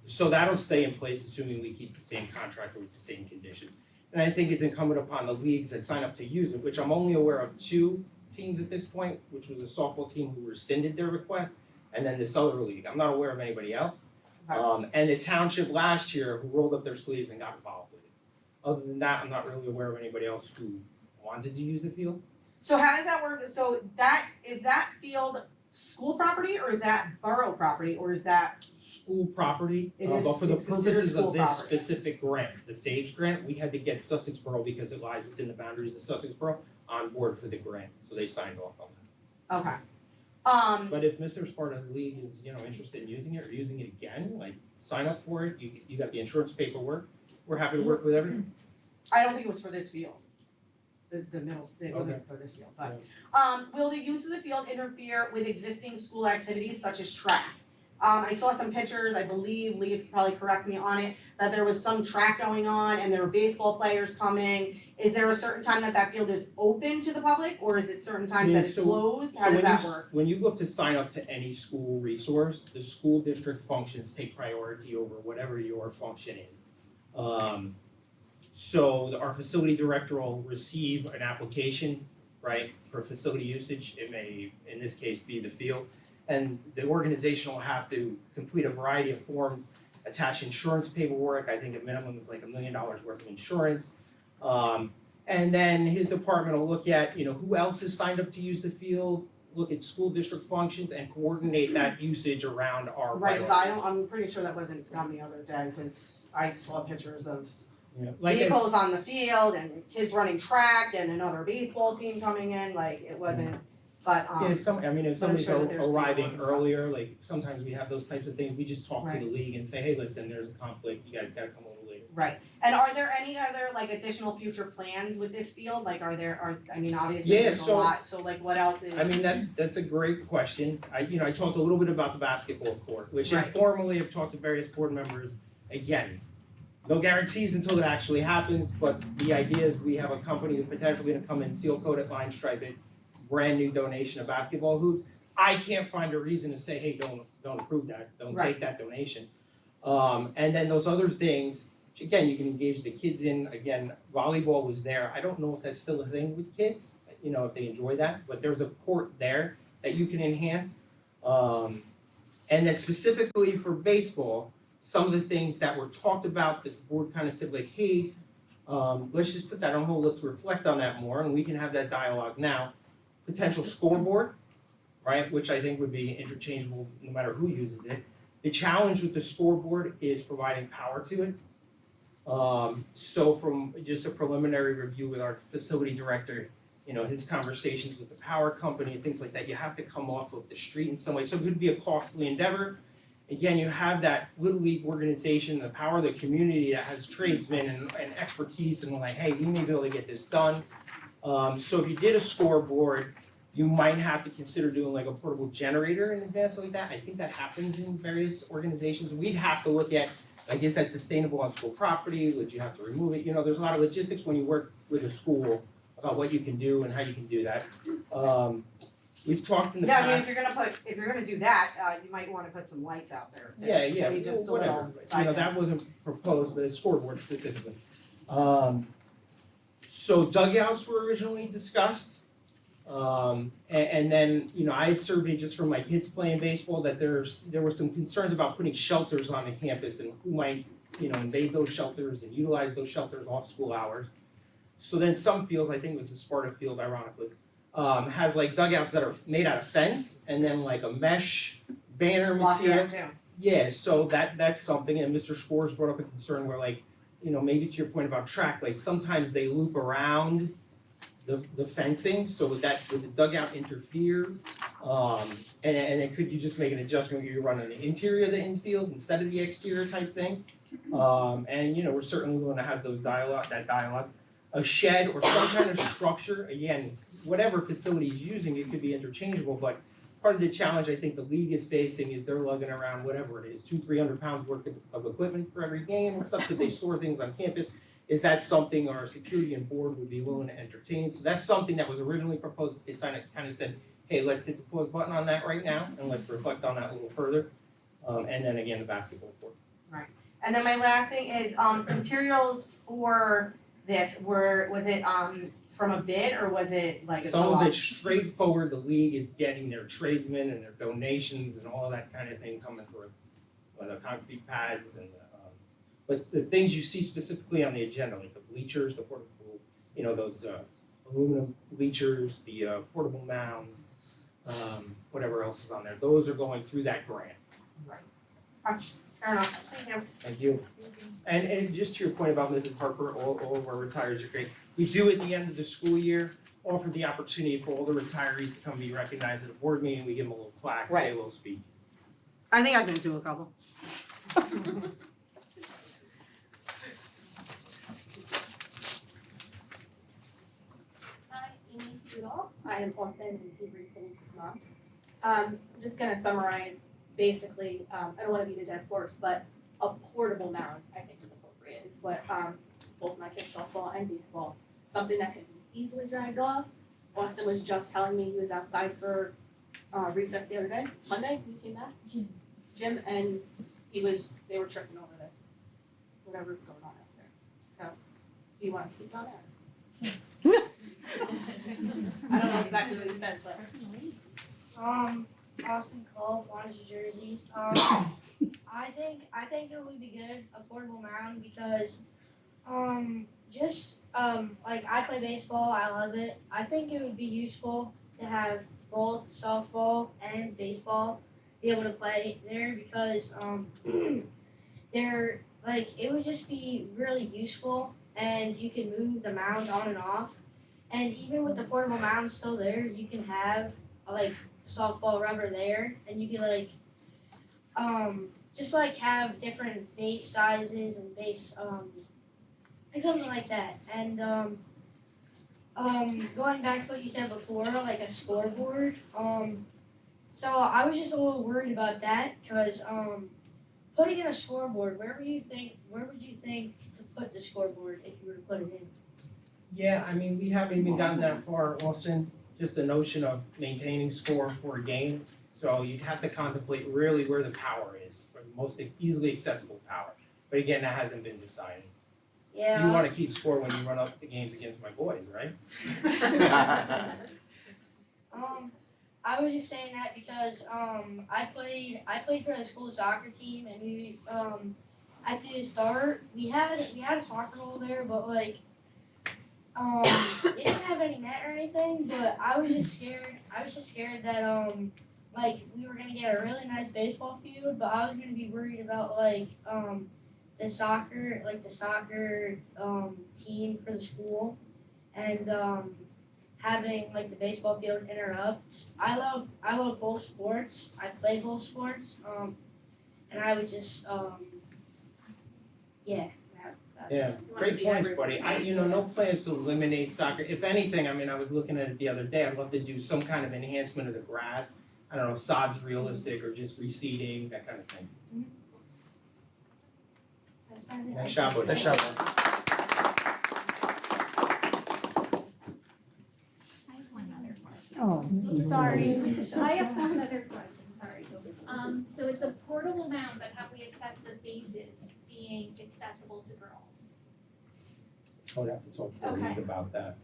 So that'll stay in place assuming we keep the same contract with the same conditions. And I think it's incumbent upon the leagues that sign up to use it, which I'm only aware of 2 teams at this point, which was a softball team who rescinded their request, and then this other league. I'm not aware of anybody else. And the township last year who rolled up their sleeves and got involved with it. Other than that, I'm not really aware of anybody else who wanted to use the field. So how does that work? So is that field school property or is that borough property or is that? School property, It is- but for the it's considered purposes school of this property. specific grant, the SAGE grant, we had to get Sussex Borough because it lies within the boundaries of Sussex Borough on board for the grant, so they signed off on that. Okay. But if Mr. Sparta's league is, interested in using it or using it again, like, sign up for it, you got the insurance paperwork, we're happy to work with everything. I don't think it was for this field. The middle, it wasn't for this field, but, will the use of the field interfere with existing school activities such as track? I saw some pictures, I believe, Lee could probably correct me on it, that there was some track going on and there were baseball players coming. Is there a certain time that field is open to the public, or is it certain times that it's closed? How does that work? When you look to sign up to any school resource, the school district functions take priority over whatever your function is. So our facility director will receive an application, right, for facility usage. It may, in this case, be the field. And the organization will have to complete a variety of forms, attach insurance paperwork. I think at minimum is like $1 million worth of insurance. And then his department will look at, who else is signed up to use the field, look at school district functions and coordinate that usage around our Right, priorities. I'm pretty sure that wasn't done the other day, cause I saw pictures of Like vehicles on the field and kids running track and another baseball team coming in, like, it wasn't, but, if somebody's sure that there's arriving people earlier, like sometimes we have those types of things, we just talk to the league and say, hey, listen, there's a conflict, you guys gotta come a little later. right. And are there any other, like, additional future plans with this field? Like, obviously Yeah, there's a so- lot, so like, what else is? I mean, that's a great question. I talked a little bit about the basketball court, which Right. informally I've talked to various board members. Again, no guarantees until it actually happens, but the idea is we have a company that's potentially gonna come in, seal coat it, line stripe it, brand new donation of basketball hoops. I can't find a reason to say, hey, don't approve that, don't Right. take that donation. And then those other things, which again, you can engage the kids in, again, volleyball was there. I don't know if that's still a thing with kids, if they enjoy that, but there's a court there that you can enhance. And then specifically for baseball, some of the things that were talked about that the board kind of said like, hey, let's just put that on hold, let's reflect on that more, and we can have that dialogue now. Potential scoreboard, right, which I think would be interchangeable no matter who uses it. The challenge with the scoreboard is providing power to it. So from just a preliminary review with our facility director, his conversations with the power company and things like that, you have to come off of the street in some way, so it could be a costly endeavor. Again, you have that Little League organization, the power of the community that has tradesmen and expertise and like, hey, we may be able to get this done. So if you did a scoreboard, you might have to consider doing like a portable generator in advance like that. I think that happens in various organizations. We'd have to look at, like, is that sustainable on school property? Would you have to remove it? There's a lot of logistics when you work with a school about what you can do and how you can do that. We've talked in the Yeah, past. I mean, if you're gonna do that, you might wanna put some lights out there too. Yeah, Maybe just a whatever. little side note. That wasn't proposed, but it's scoreboard specifically. So dugouts were originally discussed. And then, I had surveyed just from my kids playing baseball that there were some concerns about putting shelters on the campus and who might, invade those shelters and utilize those shelters off school hours. So then some fields, I think it was the Sparta field ironically, has like dugouts that are made out of fence and then like a mesh banner material. Yeah, too. Yeah, so that's something, and Mr. Scores brought up a concern where like, maybe to your point about track, like sometimes they loop around the fencing, so would the dugout interfere? And could you just make an adjustment where you run on the interior of the infield instead of the exterior type thing? And we're certainly willing to have that dialogue. A shed or some kind of structure, again, whatever facility is using, it could be interchangeable, but part of the challenge I think the league is facing is they're lugging around whatever it is, 200-300 pounds worth of equipment for every game and stuff that they store things on campus. Is that something our security and board would be willing to entertain? So that's something that was originally proposed, they kind of said, hey, let's hit the pause button on that right now and let's reflect on that a little further. And then again, the basketball court. And then my last thing is, materials for this, was it, from a bid or was it like a Some co-op? of it's straightforward, the league is getting their tradesmen and their donations and all of that kind of thing coming through. The concrete pads and but the things you see specifically on the agenda, like the bleachers, the portable, those aluminum bleachers, the portable mounds, whatever else is on there, those are going through that grant. Fair enough, thank you. Thank you. And just to your point about Mrs. Harper, all of our retires are great. We do at the end of the school year, offered the opportunity for all the retirees to come be recognized at a board meeting, we give them a little plaque, say a little speech. I think I've been to a couple. Hi, Amy Sudol. I am Austin and Hebrew Phoenix mom. I'm just gonna summarize basically, I don't wanna beat a dead horse, but a portable mound, I think is appropriate, is what, both my kids softball and baseball, something that can be easily dragged off. Austin was just telling me he was outside for, recess the other day, Monday, when he came back. Gym, and they were tripping over the, whatever's going on out there. So, do you wanna speak on it? I don't know exactly what he said, but. Austin Cole, Wantage, Jersey. I think it would be good, a portable mound, because, like I play baseball, I love it. I think it would be useful to have both softball and baseball be able to play there because, they're, like, it would just be really useful and you can move the mound on and off. And even with the portable mound still there, you can have, like, softball rubber there, and you can just like have different base sizes and base like something like that. And going back to what you said before, like a scoreboard. So I was just a little worried about that because putting in a scoreboard, where would you think to put the scoreboard if you were to put it in? Yeah, I mean, we haven't even gotten that far, Austin, just the notion of maintaining score for a game. So you'd have to contemplate really where the power is, or the most easily accessible power. But again, that hasn't been decided. Yeah. You wanna keep score when you run up the games against my boys, right? I was just saying that because I played for the school soccer team, and we at the start we had a soccer goal there, but like it didn't have any net or anything. But I was just scared that like we were gonna get a really nice baseball field, but I was gonna be worried about like the soccer team for the school, and having like the baseball field interrupt. I love both sports. I play both sports. And I would just yeah. Yeah, great points, buddy. No plans to eliminate soccer. If anything, I mean, I was looking at it the other day, I'd love to do some kind of enhancement of the grass. I don't know, sod's realistic or just reseeding, that kind of thing. Nice job, buddy. Nice job. Oh. Sorry, I have one other question, sorry. So it's a portable mound, but have we assessed the bases being accessible to girls? I would have to talk to the league about that.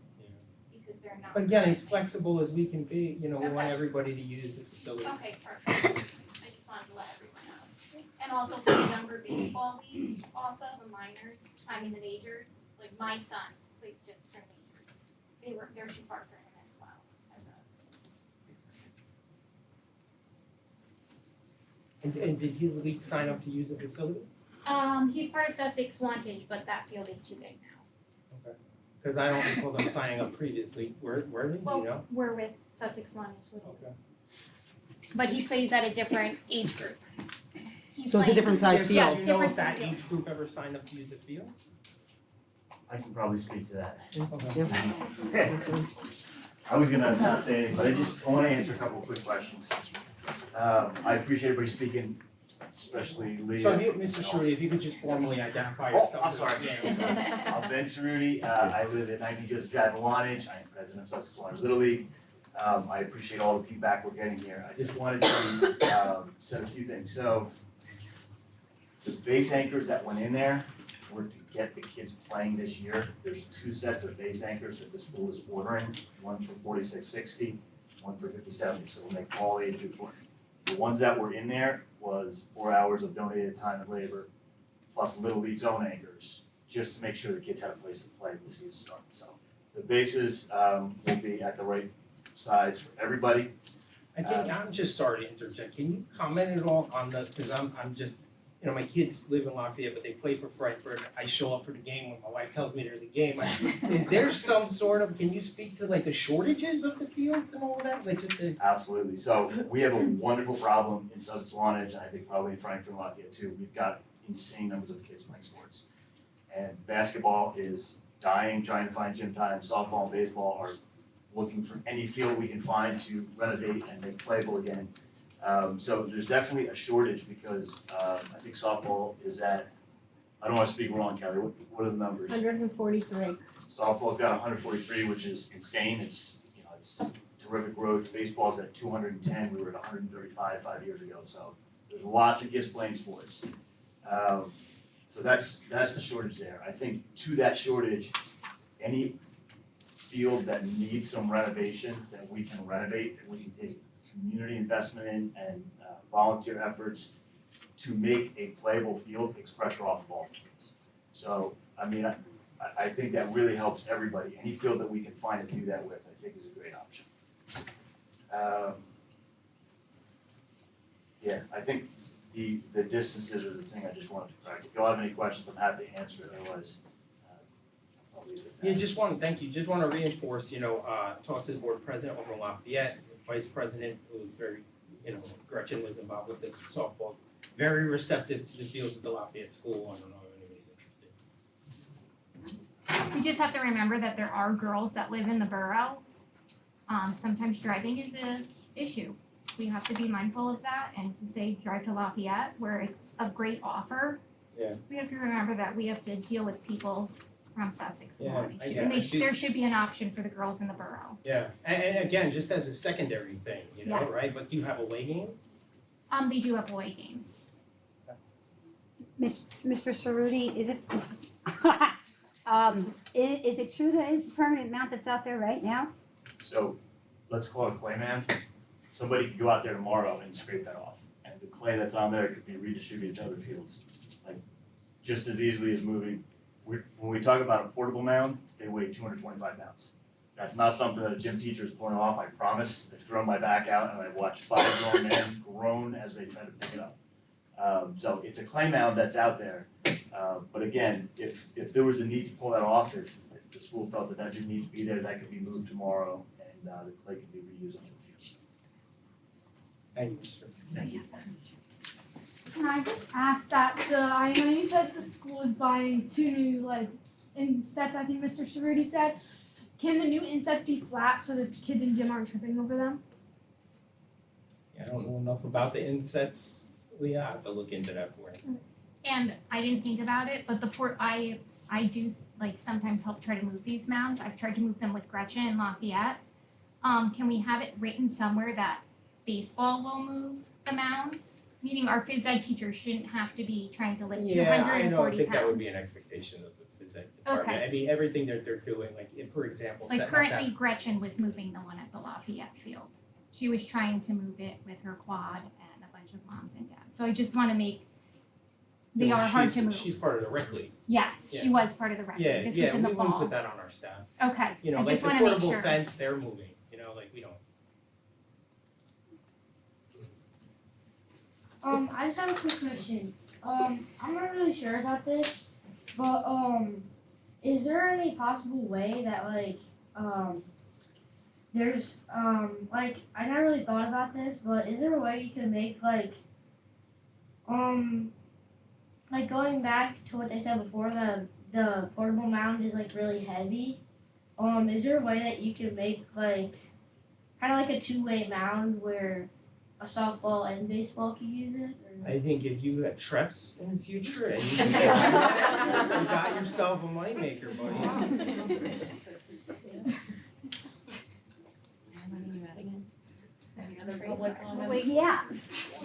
Because they're not. But again, as flexible as we can be, we want Okay. everybody to use the facility. Okay, perfect. I just wanted to let everyone know. And also for the younger baseball league, also the the majors, like my son plays just for majors. They're too far for him as well as a. And did his league sign up to use the facility? He's part of Sussex-Wantage, but that field is too big now. Because I don't recall them signing up previously. Were they, do you know? We're with Sussex-Wantage with Okay. but he plays at a different age group. He's So it's a like- different size Do you field. know if different that size age group ever signed up to use the field? I can probably speak to that. Okay. I was gonna not say anything, but I wanna answer a couple of quick questions. I appreciate everybody speaking, especially Leah. So Mr. Shirley, if you could just formally identify Oh, yourself. I'm sorry. Yeah. I'm Ben Cerruti, I live at 90 Joseph Drive in Wantage, I am president of Sussex-Wantage Little League. I appreciate all the feedback we're getting here, I just wanted to set a few things, so the base anchors that went in there were to get the kids playing this year. There's 2 sets of base anchors that the school is ordering, one for 4660, one for 5070, so we'll make all age groups work. The ones that were in there was 4 hours of donated time and labor, plus Little League's own anchors, just to make sure the kids had a place to play when the season started. So the bases will be at the right size for everybody. I'm just sorry to interject. Can you comment at all on because I'm just you know, my kids live in Lafayette, but they play for Frankfurt. I show up for the game when my wife tells me there's a game. Is there some sort of, can you speak to like the shortages of the fields and all of that? Like just the. Absolutely. So we have a wonderful problem in Sussex-Wantage, and I think probably in Frankfurt and Lafayette too. We've got insane numbers of kids playing sports. And basketball is dying, trying to find gym time. Softball and baseball are looking for any field we can find to renovate and make playable again. So there's definitely a shortage because I think softball is at, I don't want to speak wrong, Kelly, what are the numbers? 143. Softball's got 143, which is insane. It's, you know, it's terrific growth. Baseball's at 210. We were at 135 5 years ago. So there's lots of kids playing sports. So that's the shortage there. I think to that shortage, any field that needs some renovation that we can renovate, that we can take community investment in and volunteer efforts to make a playable field takes pressure off of all the kids. So, I mean, I think that really helps everybody. Any field that we can find to do that with, I think is a great option. Yeah, I think the distances are the thing I just wanted to correct. If y'all have any questions, I'm happy to answer it, otherwise, I'll leave it at that. Yeah, just want to, thank you, just want to reinforce, talk to the board president over in Lafayette, vice president, who was very, Gretchen was involved with the softball, very receptive to the fields at the Lafayette school. I don't know if anybody's interested. We just have to remember that there are girls that live in the borough. Sometimes driving is an issue. We have to be mindful of that and to say drive to Lafayette where it's a great offer. Yeah. We have to remember that we have to deal with people from Sussex. Yeah, I get And it. there should be an option for the girls in the borough. Yeah, and again, just as a secondary thing, Yeah. right? But do you have away games? They do have away games. Mr. Cerruti, is it, is it true that it's a permanent mount that's out there right now? So let's call it a clay man. Somebody could go out there tomorrow and scrape that off. And the clay that's on there could be redistributed to other fields. Like just as easily as moving. When we talk about a portable mound, they weigh 225 pounds. That's not something that a gym teacher is pulling off, I promise. They've thrown my back out and I've watched 5 grown men groan as they try to pick it up. So it's a clay mound that's out there. But again, if there was a need to pull that off, if the school felt that didn't need to be there, that could be moved tomorrow and the clay could be reused on the fields. Thank you, sir. Thank you. Can I just ask that I know you said the school is buying 2 new insets, I think Mr. Cerruti said. Can the new insets be flat so the kids in gym aren't tripping over them? Yeah, I don't know enough about the insets. We have to look into that for you. And I didn't think about it, but I do sometimes help try to move these mounds. I've tried to move them with Gretchen in Lafayette. Can we have it written somewhere that baseball will move the mounds? Meaning our phys ed teachers shouldn't have to be trying to lift 240 pounds. Yeah, I know, I think that would be an expectation of the phys ed department. Okay. I mean, everything that they're doing, like if, for example, setting Like up currently Gretchen was moving the one at the Lafayette field. She was trying to move it with her quad and a bunch of moms and dads. So I just wanna make, they are hard to move. She's part of the rec league. Yes, she was part of the rec league. Yeah, This yeah, was in the we wouldn't fall. put that on our staff. Okay, You know, I like just the wanna make portable sure. fence, they're moving, we don't. I just have a quick question. I'm not really sure about this, but is there any possible way that there's I never really thought about this, but is there a way you can make going back to what they said before, the portable mound is really heavy. Is there a way that you can make kinda like a 2-way mound where a softball and baseball can use it? Or? I think if you had Treps in the future and you got yourself a moneymaker, buddy. Any other public comments? Yeah.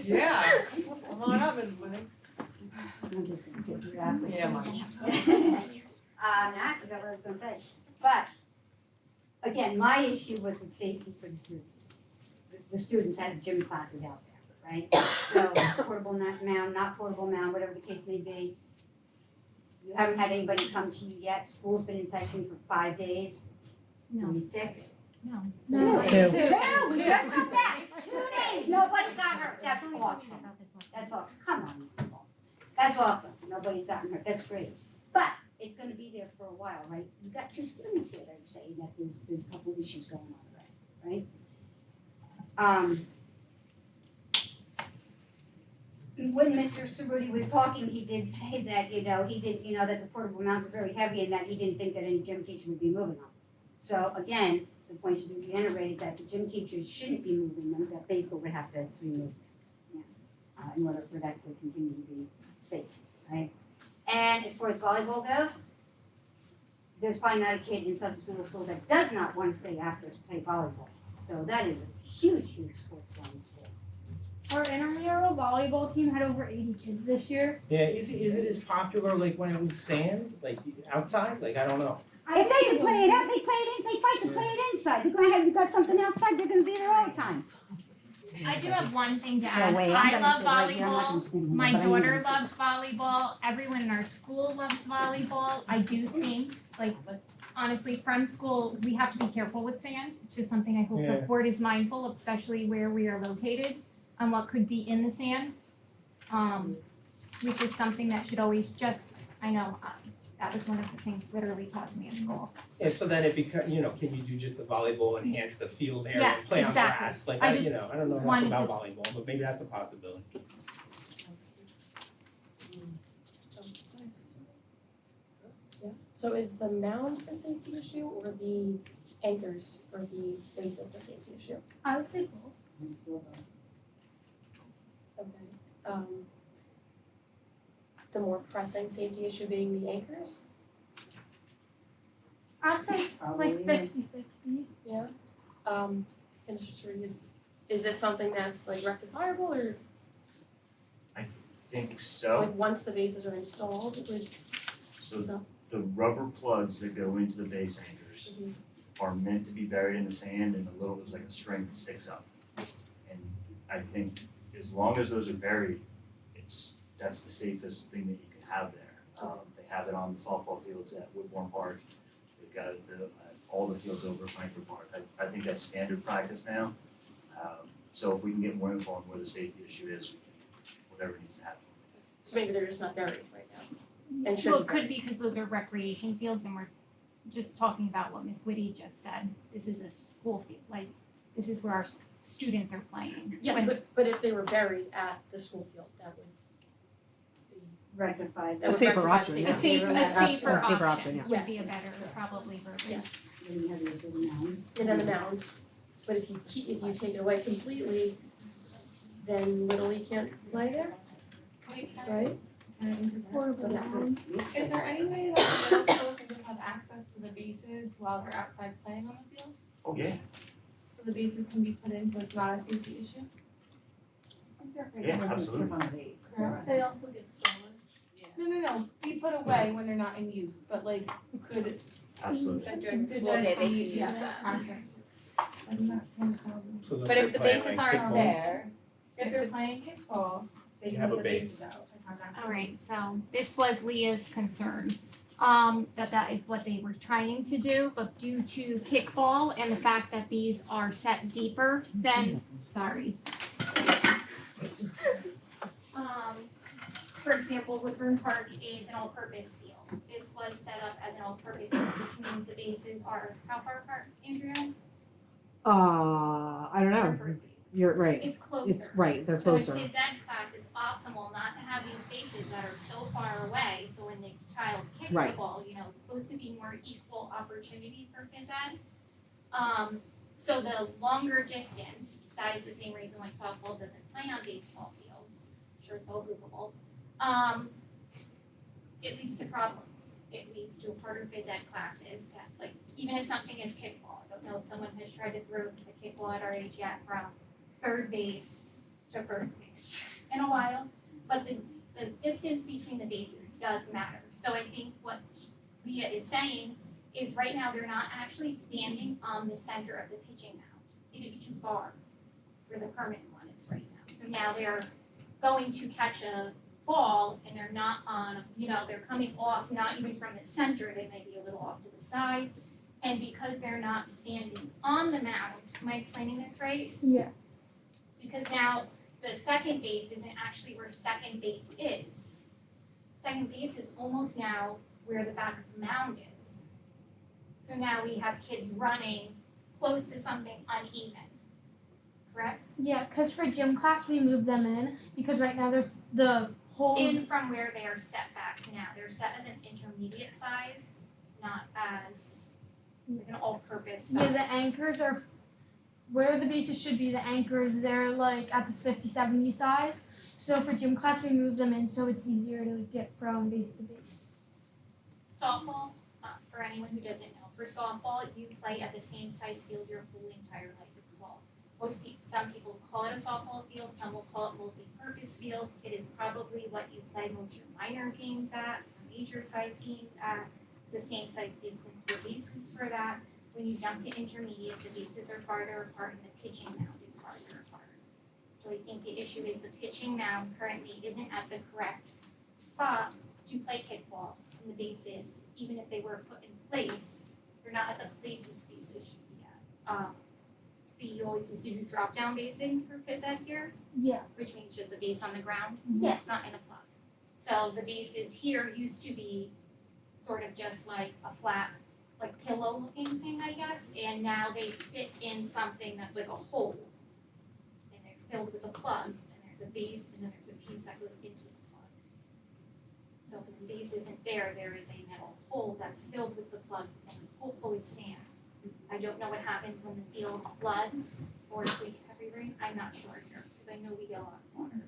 Yeah, come on up, Ms. Winnie. I'm just gonna sit here after. Yeah, Mike. I forgot what I was gonna say, but again, my issue was with safety for the students. The students had gym classes out there, right? So portable mound, not portable mound, whatever the case may be. You haven't had anybody come to you yet, school's been in session for 5 days, No. maybe 6. No. We just got back, 2 days, nobody got hurt, that's awesome. That's awesome, come on, Mr. Ball. That's awesome, nobody's gotten hurt, that's great. But it's gonna be there for a while, right? You've got 2 students there that are saying that there's a couple of issues going on already, right? When Mr. Cerruti was talking, he did say that, he didn't, that the portable mounts are very heavy and that he didn't think that any gym teacher would be moving them. So again, the point should be reiterated that the gym teachers shouldn't be moving them, that baseball would have to remove them, yes, in order for that to continue to be safe, right? And as far as volleyball goes, there's probably not a kid in Sussex Middle School that does not want to stay after to play volleyball. So that is a huge, huge sports line school. Our intramural volleyball team had over 80 kids this year. Yeah, is it as popular like when it was sand, like outside? Like, I don't know. If they can play it out, they play it in, they fight to play it inside. They're gonna have, you got something outside, they're gonna be there all the time. I do have one thing to So add. wait, I'm I gonna love sit right here, I'm not volleyball. gonna stand here, My but I need daughter to- loves volleyball. Everyone in our school loves volleyball. I do think, like, honestly, from school, we have to be careful with sand. It's just something I hope the Yeah. board is mindful of, especially where we are located, on what could be in the sand. Which is something that should always I know, that was one of the things literally taught to me in school. Yeah, so then it can you do just the volleyball, enhance the field area, and Yes, play on exactly. grass? Like, I I just don't know enough wanted about to- volleyball, but maybe that's a possibility. Yeah, so is the mound a safety issue or the anchors for the bases the safety issue? I would say both. Okay. The more pressing safety issue being the anchors? I'd say Probably, like yeah. 50-50. Yeah. And just is this something that's like rectifiable or Think so. like once the bases are installed, it would, So No. the rubber plugs that go into the base anchors are meant to be buried in the sand and there's like a string that sticks up. And I think as long as those are buried, that's the safest thing that you can have there. They have it on the softball fields at Woodbourne Park. They've got it all the fields over at Frankfurt Park. I think that's standard practice now. So if we can get more info on where the safety issue is, we can, whatever needs to happen. so maybe they're just not buried right now. And should Well, be it could be because those are recreation fields and we're just talking about what Ms. Whitty just said. This is a school field, like, this is where our students are playing. Yes, When- but if they were buried at the school field, that would be, Rectified. that would rectify the safety. A safer safer option option, would be Yes. a better, probably verbiage. Yes. Then you have your big mound. And then the mound, but if you take it away completely, then Little League can't play there, right? Is there any way that the middle school can just have access to the bases while they're outside playing on the field? Oh, yeah. So the bases can be put in so it's not a safety issue? Yeah, absolutely. Correct? They also get stolen. No, be put away when they're not in use, but like, could Absolutely. that during could school that day, they be- can use yeah, that. access to? Isn't that kind of horrible? So But if the bases aren't kickball. there, If they're playing kickball, they You can have put a the base. bases out. and have access. Alright, so this was Leah's concern, that is what they were trying to do, but due to kickball and the fact that these are set deeper than, sorry. For example, Woodburn Park is an all-purpose field. This was set up as an all-purpose field, which means the bases are how far apart, Andrea? I don't Our know, first base. you're right, It's closer. it's right, they're So in closer. phys ed class, it's optimal not to have these spaces that are so far away, so when the child kicks the Right. ball, it's supposed to be more equal opportunity for phys ed. So the longer distance, that is the same reason why softball doesn't play on baseball fields, I'm sure it's all groupable. It leads to problems. It leads to harder phys ed classes, like even as something as kickball. I don't know if someone has tried to throw the kickball at our age yet from third base to first base in a while, but the distance between the bases does matter. So I think what Leah is saying is right now they're not actually standing on the center of the pitching mound. It is too far where the permanent one is right now. So now they're going to catch a ball and they're not on, they're coming off, not even from the center, they may be a little off to the side. And because they're not standing on the mound, am I explaining this right? Yeah. Because now the second base isn't actually where second base is. second base is almost now where the back of the mound is. So now we have kids running close to something uneven, correct? Yeah, because for gym class we move them in because right now there's the whole. In from where they are set back now, they're set as an intermediate size, not as like an all-purpose size. Yeah, the anchors are where the bases should be. The anchors they're like at the 50-70 size. So for gym class we move them in so it's easier to get from base to base. Softball, for anyone who doesn't know, for softball, you play at the same size field your whole entire life as well. Some people call it a softball field, some will call it multi-purpose field. It is probably what you play most of your minor games at, major size games at, the same size distance for bases for that. When you jump to intermediate, the bases are farther apart and the pitching mound is farther apart. So I think the issue is the pitching mound currently isn't at the correct spot to play kickball. And the bases, even if they were put in place, they're not at the places bases should be at. You always used to do drop down basing for phys ed here, Yeah. which means just a base on the ground, Yeah. not in a plug. So the bases here used to be sort of just like a flat, like pillow looking thing, I guess, and now they sit in something that's like a hole. And they're filled with a plug, and there's a base, and then there's a piece that goes into the plug. So when the base isn't there, there is a metal hole that's filled with the plug and hopefully sand. I don't know what happens when the field floods or if we get heavy rain, I'm not sure here, because I know we get a lot of water.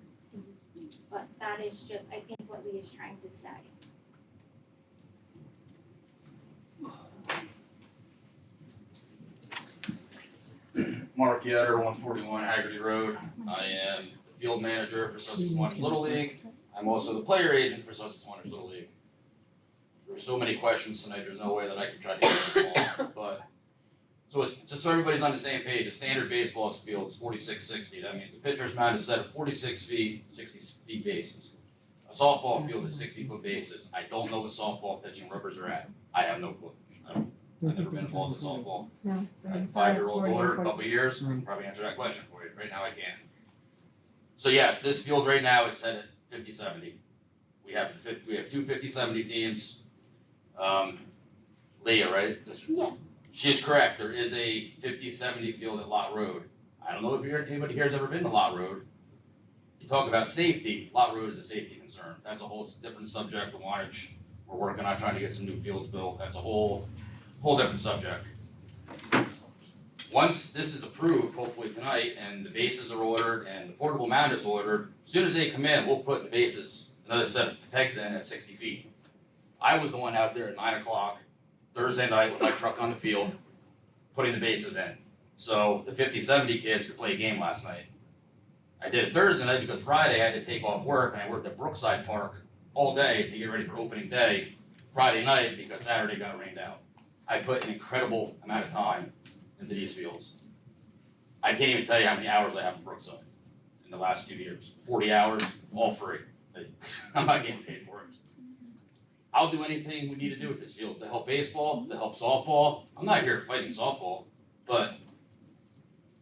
But that is just, I think, what Lee is trying to say. Mark Yetter, 141 Haggerty Road. I am the field manager for Sussex-Wantage Little League. I'm also the player agent for Sussex-Wantage Little League. There were so many questions tonight, there's no way that I can try to get them all. But, so it's, just so everybody's on the same page, a standard baseball field is 46-60. That means the pitcher's mound is set at 46 feet, 60 feet bases. A softball field is 60-foot bases. I don't know what softball pitching rubbers are at. I have no clue. I've never been involved in softball. I have a 5-year-old daughter, a couple of years, I can probably answer that question for you. Right now I can't. So yes, this field right now is set at 50-70. We have two 50-70 teams. Leah, right? Yes. She's correct. There is a 50-70 field at Lot Road. I don't know if anybody here has ever been to Lot Road. You talk about safety, Lot Road is a safety concern. That's a whole different subject. The Wantage, we're working on trying to get some new fields built. That's a whole different subject. Once this is approved, hopefully tonight, and the bases are ordered and the portable mound is ordered, as soon as they come in, we'll put the bases, another set of pegs in at 60 feet. I was the one out there at 9 o'clock Thursday night with my truck on the field, putting the bases in. So the 50-70 kids could play a game last night. I did it Thursday night because Friday I had to take off work and I worked at Brookside Park all day to get ready for opening day Friday night because Saturday got rained out. I put an incredible amount of time into these fields. I can't even tell you how many hours I have in Brookside in the last 2 years. 40 hours, all free. I'm not getting paid for it. I'll do anything we need to do with this field to help baseball, to help softball. I'm not here fighting softball, but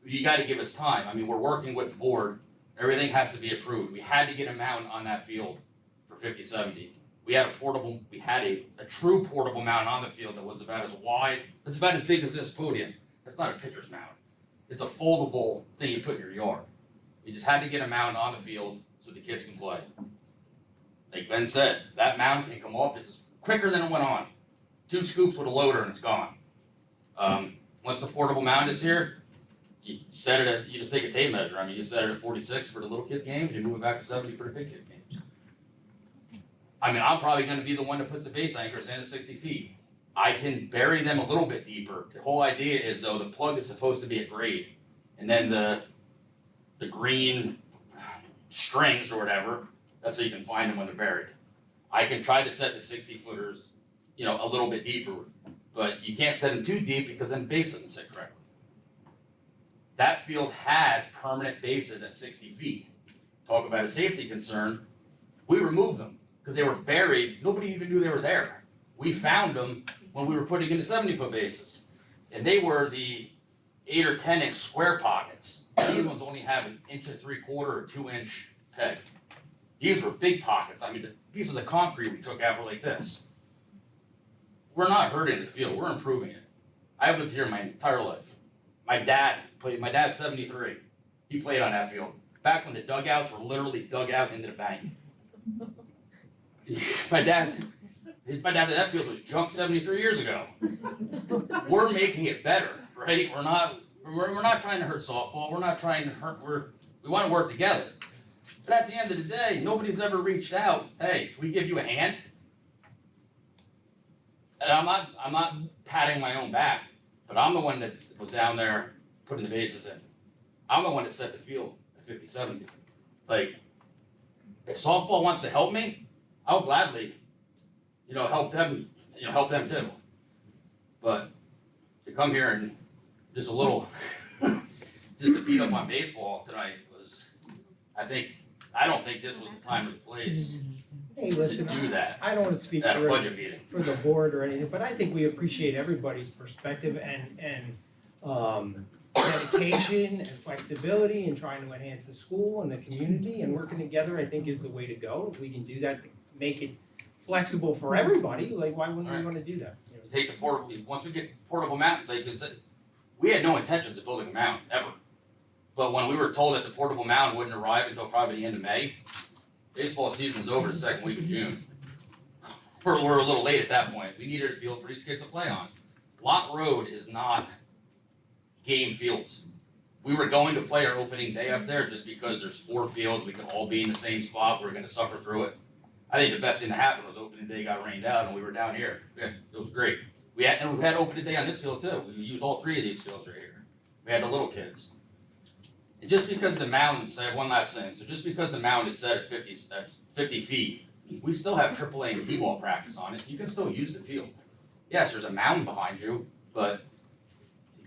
you gotta give us time. I mean, we're working with the board. Everything has to be approved. We had to get a mound on that field for 50-70. We had a true portable mound on the field that was about as wide, it's about as big as this podium. That's not a pitcher's mound. It's a foldable thing you put in your yard. We just had to get a mound on the field so the kids can play. Like Ben said, that mound can come off. This is quicker than it went on. 2 scoops with a loader and it's gone. Once the portable mound is here, you just take a tape measure. I mean, you set it at 46 for the little kid games, you move it back to 70 for the big kid games. I mean, I'm probably gonna be the one that puts the base anchors in at 60 feet. I can bury them a little bit deeper. The whole idea is though, the plug is supposed to be at grade. And then the green strings or whatever, that's so you can find them when they're buried. I can try to set the 60-footers, a little bit deeper, but you can't set them too deep because then the base doesn't sit correctly. That field had permanent bases at 60 feet. Talk about a safety concern. We removed them because they were buried. Nobody even knew they were there. We found them when we were putting in the 70-foot bases. And they were the 8 or 10 inch square pockets. These ones only have an 1 3/4 or 2 inch peg. These were big pockets. I mean, the pieces of concrete we took out were like this. We're not hurting the field, we're improving it. I've lived here my entire life. My dad's 73. He played on that field. Back when the dugouts were literally dug out into the bank. My dad said that field was junk 73 years ago. We're making it better, right? We're not trying to hurt softball. We're not trying to hurt. We want to work together. But at the end of the day, nobody's ever reached out. Hey, can we give you a hand? And I'm not patting my own back, but I'm the one that was down there putting the bases in. I'm the one that set the field at 50-70. Like, if softball wants to help me, I'll gladly, help them, help them too. But to come here and just a little, just to beat up on baseball tonight was, I don't think this was the time or the place Hey, to listen, do that I don't want to speak at a for budget meeting. the board or anything, but I think we appreciate everybody's perspective and dedication and flexibility in trying to enhance the school and the community, and working together, I think, is the way to go. If we can do that to make it flexible for everybody, like, why wouldn't we want to do that? Take the portable, once we get portable mountain, we had no intentions of building a mountain, ever. But when we were told that the portable mountain wouldn't arrive until probably the end of May, baseball season was over the second week of June. We're a little late at that point. We needed a field for these kids to play on. Lot Road is not game fields. We were going to play our opening day up there just because there's 4 fields, we could all be in the same spot, we're gonna suffer through it. I think the best thing that happened was opening day got rained out and we were down here. Yeah, it was great. We had opening day on this field too. We used all 3 of these fields right here. We had the little kids. And just because the mountain said, one last thing, so just because the mound is set at 50 feet, we still have AAA and T-ball practice on it. You can still use the field. Yes, there's a mound behind you, but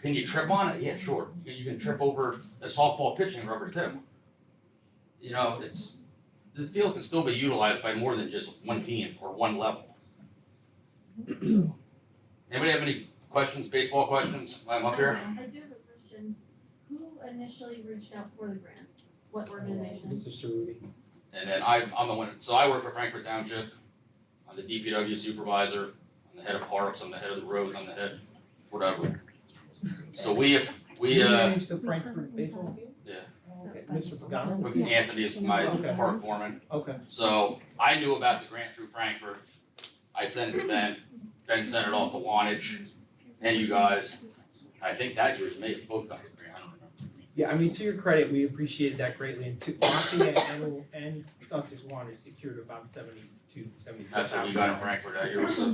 can you trip on it? Yeah, sure. You can trip over a softball pitching rubber too. The field can still be utilized by more than just one team or one level. Anybody have any questions, baseball questions while I'm up here? I do have a question. Who initially reached out for the grant? What organization? Mr. Cerruti. And then I'm the one, so I work for Frankfurt Township. I'm the DPW supervisor. I'm the head of parks. I'm the head of the roads. I'm the head, whatever. So we manage the Frankfurt baseball fields? Yeah. Okay, Mr. Pagano? Anthony is my Okay. park foreman. Okay. So I knew about the grant through Frankfurt. I sent it to Ben. Ben sent it off to Wantage and you guys. I think that year maybe both got the grant. I don't remember. Yeah, I mean, to your credit, we appreciated that greatly, and Lafayette and Sussex-Wantage secured about 72,000-75,000. That's what we got in Frankfurt that year. So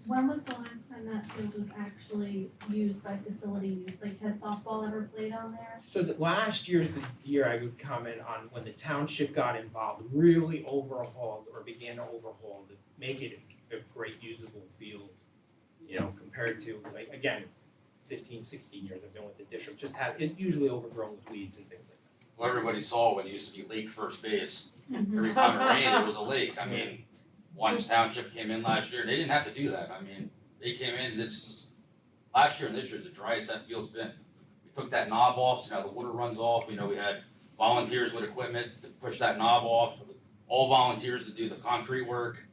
When was the last time that field was actually used by facility use? Like, has softball ever played on there? So last year's the year I would comment on when the township got involved, really overhauled or began to overhaul to make it a great usable field, compared to, like, again, 15, 16 years I've been with the district, just had, it usually overgrown with weeds and things like that. well, everybody saw when it used to be lake first base. Every time it rained, there was a lake. I mean, Wantage Township came in last year. They didn't have to do that. I mean, they came in, last year and this year is the driest that field's been. We took that knob off, so now the water runs off. We had volunteers with equipment to push that knob off, all volunteers to do the concrete work.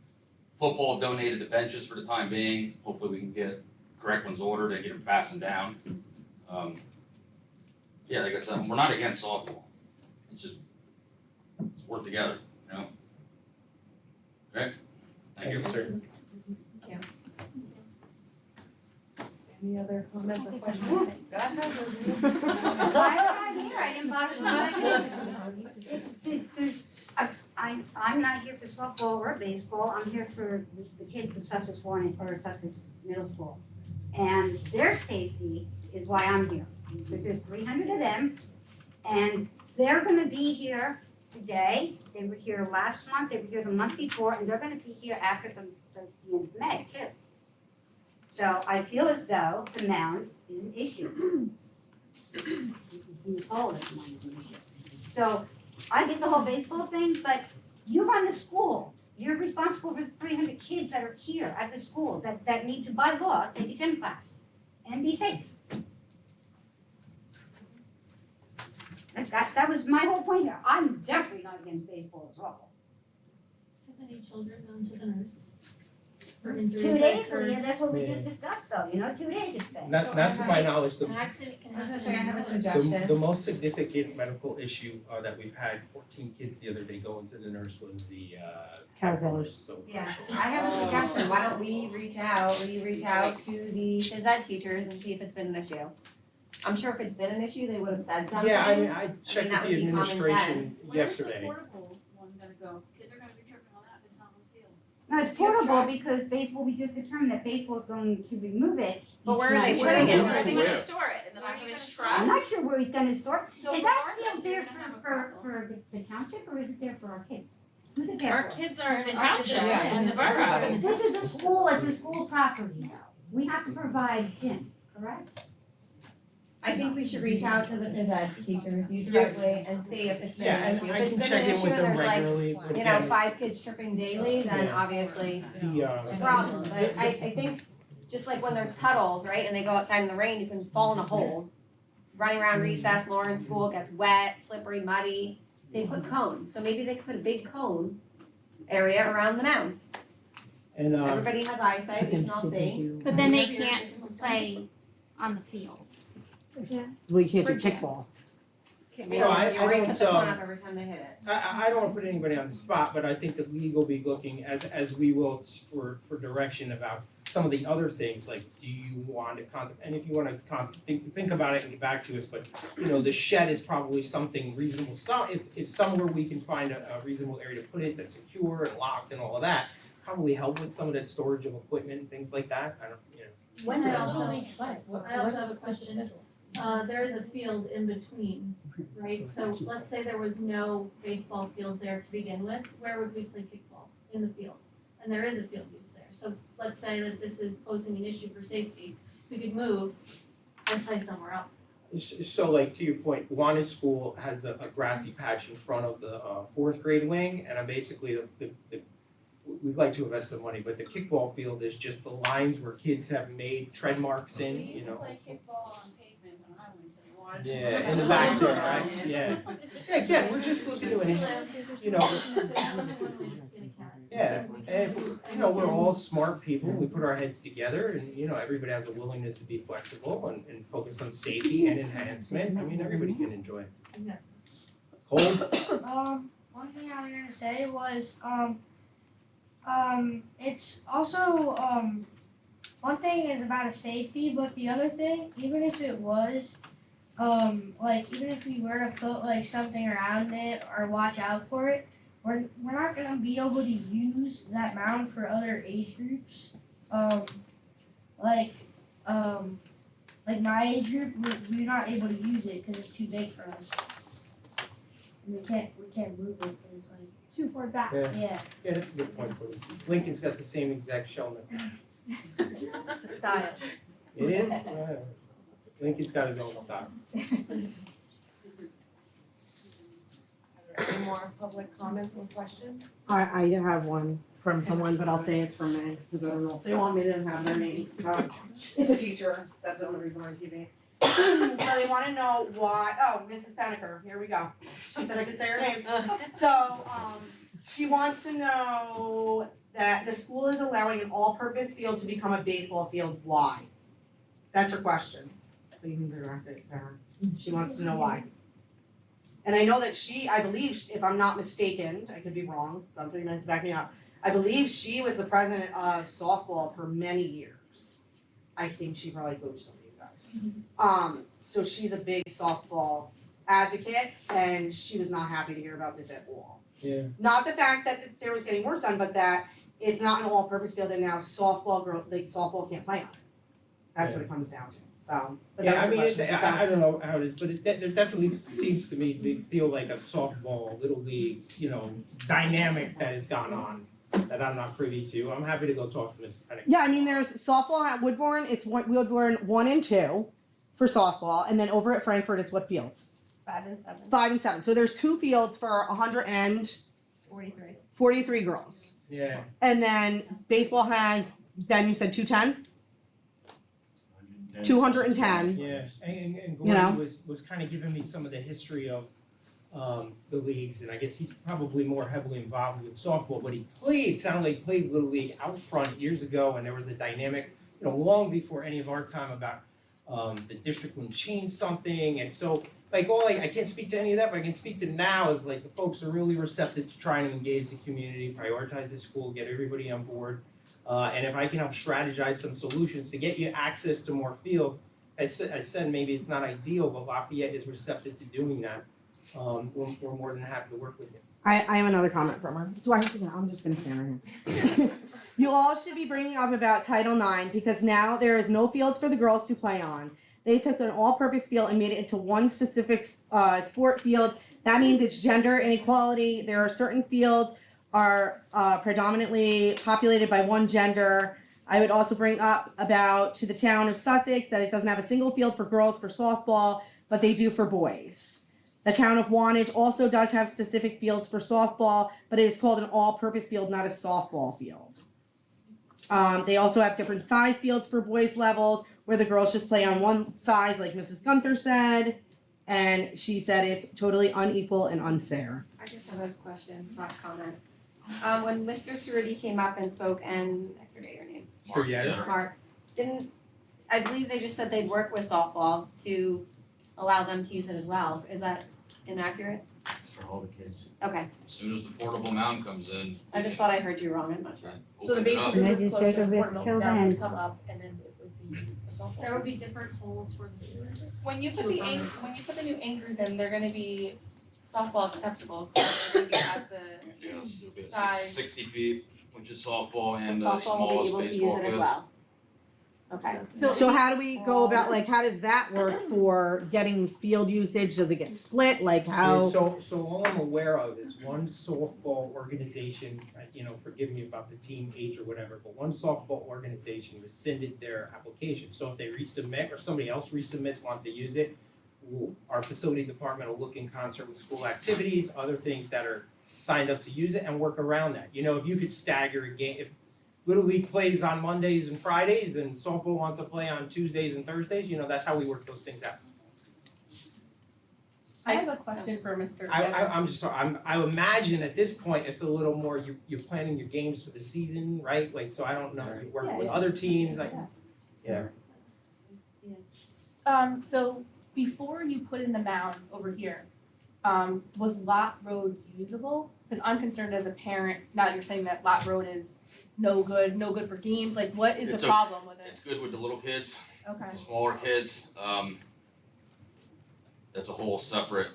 Football donated the benches for the time being. Hopefully we can get correct ones ordered and get them fastened down. Yeah, like I said, we're not against softball. Let's work together, Okay? Thank you. Sir. Any other comments or questions? Go ahead, Rosie. That's why I'm not here, I didn't bother to I'm not here for softball or baseball, I'm here for the kids of Sussex-Wantage or Sussex Middle School. And their safety is why I'm here. There's 300 of them, and they're gonna be here today. They were here last month, they were here the month before, and they're gonna be here after the end of May too. So I feel as though the mound is an issue. So I get the whole baseball thing, but you run the school. You're responsible for 300 kids that are here at the school that need to, by law, take a gym class and be safe. That was my whole point here. I'm definitely not against baseball as well. Have any children gone to the nurse? For injuries 2 that days, occurred? yeah, that's what we Yeah. just discussed though, 2 days it's been. Not to my knowledge, An accident can I was happen gonna say, I in have a another- suggestion. the most significant medical issue that we've had 14 kids the other day go into the nurse was the caterpillars, so. Yeah, I have a suggestion, why don't we reach out to the phys ed teachers and see if it's been an issue? I'm sure if it's been an issue, they would have said something. Yeah, I mean, I checked that with would the be common administration sense. yesterday. Where's the portable one gonna go? Kids are gonna be tripping on that if it's not on the field. No, it's portable because baseball, we just determined that baseball's going to remove it. But where are It's they not- putting it? Where are they Where? gonna store it? In the back of his truck? I'm not sure where he's gonna store. So Is that regardless, field you're there gonna have a for the township or is it there for our kids? Who's it there Our for? kids are in the Our kids township are- and the borough. This is a school, it's a school property now. We have to provide gym, correct? I think we should reach out to the phys ed teachers, you directly, and see if it's been Yeah, an and issue. I If can it's check been an in issue with and them there's like, regularly, but you know, again, 5 kids tripping daily, then Yeah. obviously the it's a problem. But I think just like when there's puddles, right, and they go outside in the rain, you can fall in a hole. Running around recess, Lauren's school gets wet, slippery, muddy. They put cones, so maybe they could put a big cone area around the mound. and Everybody has eyesight, we can all see. But then they can't play on the field. We can't do kickball. No, I You already don't, put the cone up every time they hit it. I don't wanna put anybody on the spot, but I think that legal will be looking as we will for direction about some of the other things, like do you want to and if you wanna think about it and get back to us, but the shed is probably something reasonable, if somewhere we can find a reasonable area to put it that's secure and locked and all of that, probably help with some of that storage of equipment and things like that, I don't, When I does also- the league play? I also have a question. There is a field in between, right? So let's say there was no baseball field there to begin with, where would we play kickball? In the field. And there is a field use there. So let's say that this is posing an issue for safety, we could move and play somewhere else. So like to your point, Wantage School has a grassy patch in front of the 4th grade wing, and basically we'd like to invest some money, but the kickball field is just the lines where kids have made tread marks in, We used to play kickball on pavement when I went to Wantage. Yeah, in the back there, right? Yeah. Yeah, again, we're just looking to yeah, and we're all smart people, we put our heads together and everybody has a willingness to be flexible and focus on safety and enhancement, I mean, everybody can enjoy it. Yeah. Cole? One thing I was gonna say was, it's also, one thing is about a safety, but the other thing, even if it was, even if we were to put like something around it or watch out for it, we're not gonna be able to use that mound for other age groups. Like my age group, we're not able to use it because it's too big for us. And we can't move it because it's like Too far back. yeah. Yeah, that's a good point, Cody. Lincoln's got the same exact shell now. It's a style. It is? Yeah. Lincoln's got his own style. Are there any more public comments or questions? I have one from someone, but I'll say it's from me, because I don't know if they want me to have their name. It's a teacher, that's the only reason I'm keeping it. So they wanna know why, Mrs. Pennicker, here we go. She said I could say her name. So, she wants to know that the school is allowing an all-purpose field to become a baseball field, why? That's her question. So you can direct it to her. She wants to know why. And I know that I believe, if I'm not mistaken, I could be wrong, about 3 minutes to back me up. I believe she was the president of softball for many years. I think she probably coached some of you guys. So she's a big softball advocate, and she was not happy to hear about this at all. Yeah. Not the fact that there was getting work done, but that it's not an all-purpose field, and now softball can't play on it. That's what it comes down to. So, but Yeah, that I was the mean, question. So- I don't know how it is, but there definitely seems to me to feel like a softball, little league, dynamic that has gone on that I'm not privy to. I'm happy to go talk to Ms. Pennick. Yeah, I mean, there's softball at Woodbourne, Woodbourne 1 and 2 for softball, and then over at Frankfurt, it's what fields? 5 and 7. 5 and 7. So there's 2 fields for 143 43. girls. Yeah. And then baseball has, Ben, you said 210? 210. Yeah, and You know? Gordon was kind of giving me some of the history of the leagues, and I guess he's probably more heavily involved with softball, but it sounded like he played Little League out front years ago, and there was a dynamic, long before any of our time about the district would change something, and so, I can't speak to any of that, but I can speak to now is the folks are really receptive to trying to engage the community, prioritize the school, get everybody on board. And if I can help strategize some solutions to get you access to more fields, I said maybe it's not ideal, but Lafayette is receptive to doing that. We're more than happy to work with you. I have another comment from her. Do I have to go? I'm just gonna stand right here. You all should be bringing up about Title IX because now there is no fields for the girls to play on. They took an all-purpose field and made it into one specific sport field. That means it's gender inequality. There are certain fields are predominantly populated by one gender. I would also bring up about to the town of Sussex that it doesn't have a single field for girls for softball, but they do for boys. The town of Wantage also does have specific fields for softball, but it is called an all-purpose field, not a softball field. They also have different size fields for boys levels, where the girls just play on one size, like Mrs. Gunther said, and she said it's totally unequal and unfair. I just have a question / comment. When Mr. Cerruti came up and spoke, and I forget your name. Mark, I believe they just said they'd work with softball to allow them to use it as well. Is that inaccurate? For all the kids. Okay, As soon as the portable mound comes in, I just thought I heard you wrong, I'm not sure. So the opens it bases up. would Maybe be it's closer take a to risk Portland, till that then. would come up, and then it would be a softball. There would be different holes for the bases. When you put the new anchors in, they're gonna be softball acceptable, correct? They're gonna be at the Yes, it'll be size. 60 feet, which is softball, So and the softball will be smallest able to use baseball it as fields. well. Okay. So how do we go about, how does that work for getting field usage? Does it get split? How? So all I'm aware of is one softball organization, forgive me about the team age or whatever, but one softball organization rescinded their application. So if they resubmit or somebody else resubmits, wants to use it, our facility department will look in concert with school activities, other things that are signed up to use it and work around that. If you could stagger a game, if Little League plays on Mondays and Fridays and softball wants to play on Tuesdays and Thursdays, that's how we work those things out. I have a question for Mr. I'm just sorry, I imagine at this point, it's a little more, you're planning your games for the season, right? So I don't know, you're working with other teams, yeah. So before you put in the mound over here, was Lot Road usable? Because I'm concerned as a parent, now that you're saying that Lot Road is no good for games, what is the problem with it? It's good with the little kids, Okay. the smaller kids. That's a whole separate,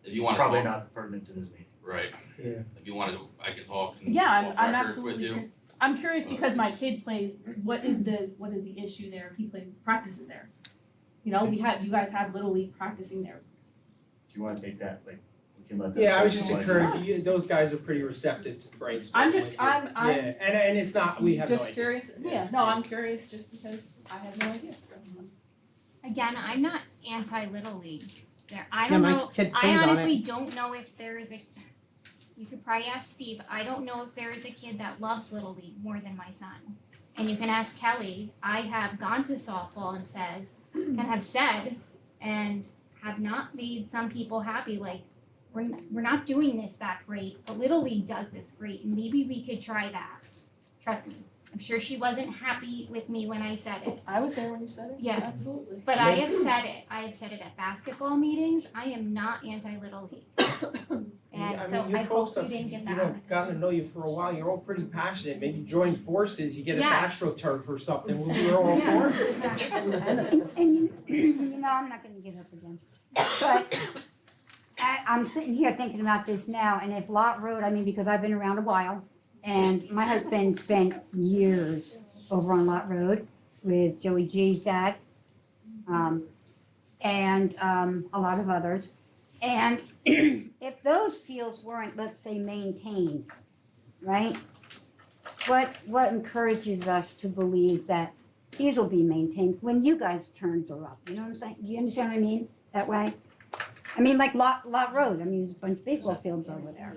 if you wanna talk. Probably not pertinent to this meeting. Right. Yeah. If you wanna, I can talk and Yeah, off I'm record with absolutely, you. I'm curious because my kid plays, what is the issue there? He practices there. You guys have Little League practicing there. Do you wanna take that, we can let them. Yeah, I was just say encouraging you, those guys are pretty receptive to brainstorming. I'm with just, you. I'm Yeah, and it's not, we have no idea. just curious, I'm curious just because I have no idea, so. Again, I'm not anti-Little League. I Yeah, don't my know, kid I plays on it. honestly don't know if there is you could probably ask Steve, I don't know if there is a kid that loves Little League more than my son. And you can ask Kelly, I have gone to softball and have said, and have not made some people happy, we're not doing this that great, but Little League does this great, and maybe we could try that. Trust me, I'm sure she wasn't happy with me when I said it. I was there when you said it, Yeah. absolutely. But I have said it. I have said it at basketball meetings. I am not anti-Little League. And so I hope you didn't get that. Gotten to know you for a while, you're all pretty passionate, maybe join forces, you get us Yes. AstroTurf or something, we're all for it. And I'm not gonna give up again. But I'm sitting here thinking about this now, and if Lot Road, because I've been around a while, and my husband spent years over on Lot Road with Joey G's dad, and a lot of others. And if those fields weren't, let's say, maintained, right? What encourages us to believe that these will be maintained when you guys' turns are up? You know what I'm saying? Do you understand what I mean? That way? Like Lot Road, there's a bunch of baseball fields over there,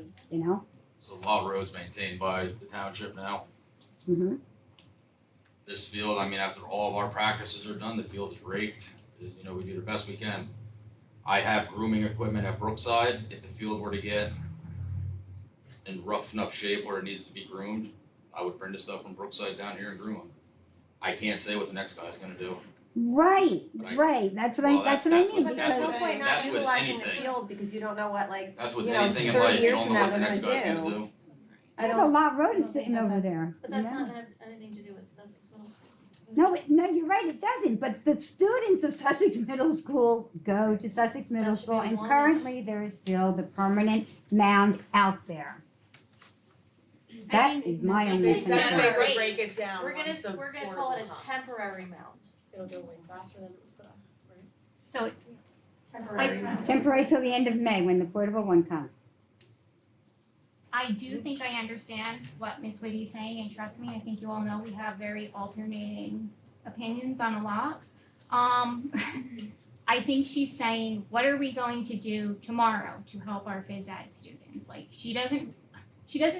So Lot Road's maintained by the township now. Mm-hmm. This field, I mean, after all of our practices are done, the field is raked, you know, we do the best we can. I have grooming equipment at Brookside, if the field were to get in rough enough shape where it needs to be groomed, I would bring the stuff from Brookside down here and groom them. I can't say what the next guy's gonna do. Right, Right. right, that's what Well, I that's mean, what- But there's no because, point not that's with utilizing the anything. field because you don't know what That's with you know, anything in 30 life, you years don't from know now what the they're next gonna guy's gonna do. do. I yeah, don't. but Lot Road I is don't sitting think over that's- there, But you that's know? not have anything to do with Sussex Middle School. No, you're right, it doesn't, but the students of Sussex Middle School go to Sussex Middle That should be School, and one. currently there is still the permanent mound out there. That is my only They said concern. they would break it down We're once the gonna call it portable a comes. temporary mound. It'll go way faster than it was put on, right? So Temporary mound. Temporary till the end of May, when the portable one comes. I do think I understand what Ms. Whitty's saying, and trust me, I think you all know we have very alternating opinions on a lot. I think she's saying, what are we going to do tomorrow to help our phys ed students? Like, she doesn't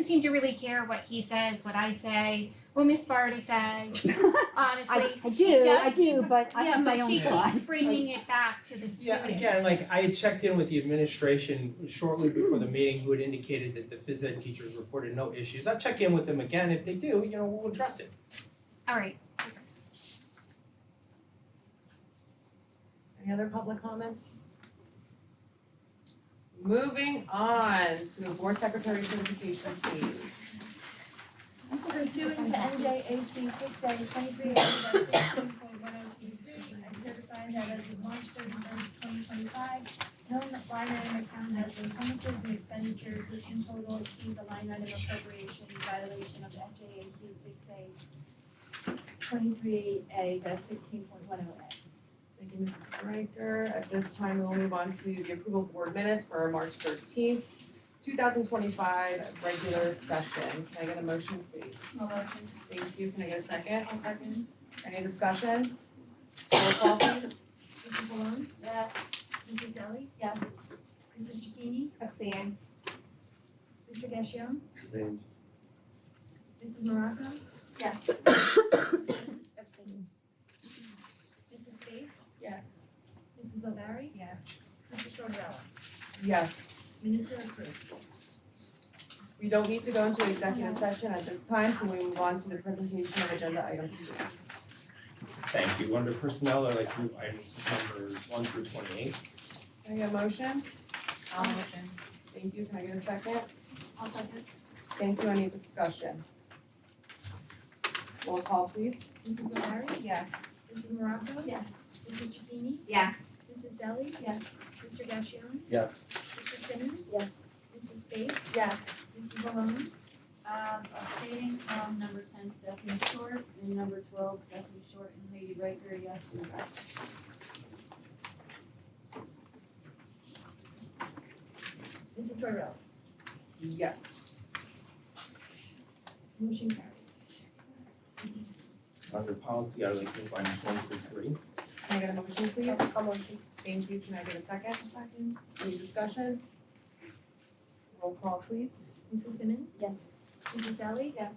seem to really care what he says, what I say, what Ms. Sparta says, honestly. I She do, just but I have my own Yeah, but thoughts. she keeps bringing it back to the students. Yeah, again, like I had checked in with the administration shortly before the meeting, who had indicated that the phys ed teachers reported no issues. I'll check in with them again. If they do, you know, we'll address it. All right. Any other public comments? Moving on to the board secretary certification, please. Pursuant to NJAC 6A23A-16.10C3, I certify that as of March 31st, 2025, no line item account has expenditures and expenditures which in total exceed the line item appropriation in violation of NJAC 6A23A-16.10A. Thank you, Mrs. Stryker. At this time, we'll move on to the approval of board minutes for March 13th, 2025 regular session. Can I get a motion, please? Motion. Thank you. Can I get a second? I'll second. Any discussion? Roll call, please. Mrs. Malone? Yes. Mrs. Deli? Yes. Mrs. Chikini? abstain. Mr. Gashion? Same. Mrs. Morocco? Yes. Abstain. Mrs. Space? Yes. Mrs. O'Barry? Yes. Mrs. Tortorella? Yes. Minutes are approved. We don't need to go into executive session at this time, so we move on to the presentation of agenda items, please. Thank you. Under personnel, I'd like to move items numbers 1 through 28. Can I get a motion? I'll motion. Thank you. Can I get a second? I'll second. Thank you. Any discussion? Roll call, please. Mrs. O'Barry? Yes. Mrs. Morocco? Yes. Mrs. Chikini? Yes. Mrs. Deli? Yes. Mr. Gashion? Yes. Mrs. Simmons? Yes. Mrs. Space? Yes. Mrs. Malone? Abstaining from number 10, Stephanie Short, and number 12, Stephanie Short and Heidi Riker, yes, and that. Mrs. Tortorella? Yes. Motion carries. Under policy, I'd like to move items 1 through 3. Can I get a motion, please? I'll motion. Thank you. Can I get a second? Second. Any discussion? Roll call, please. Mrs. Simmons? Yes. Mrs. Deli? Yes.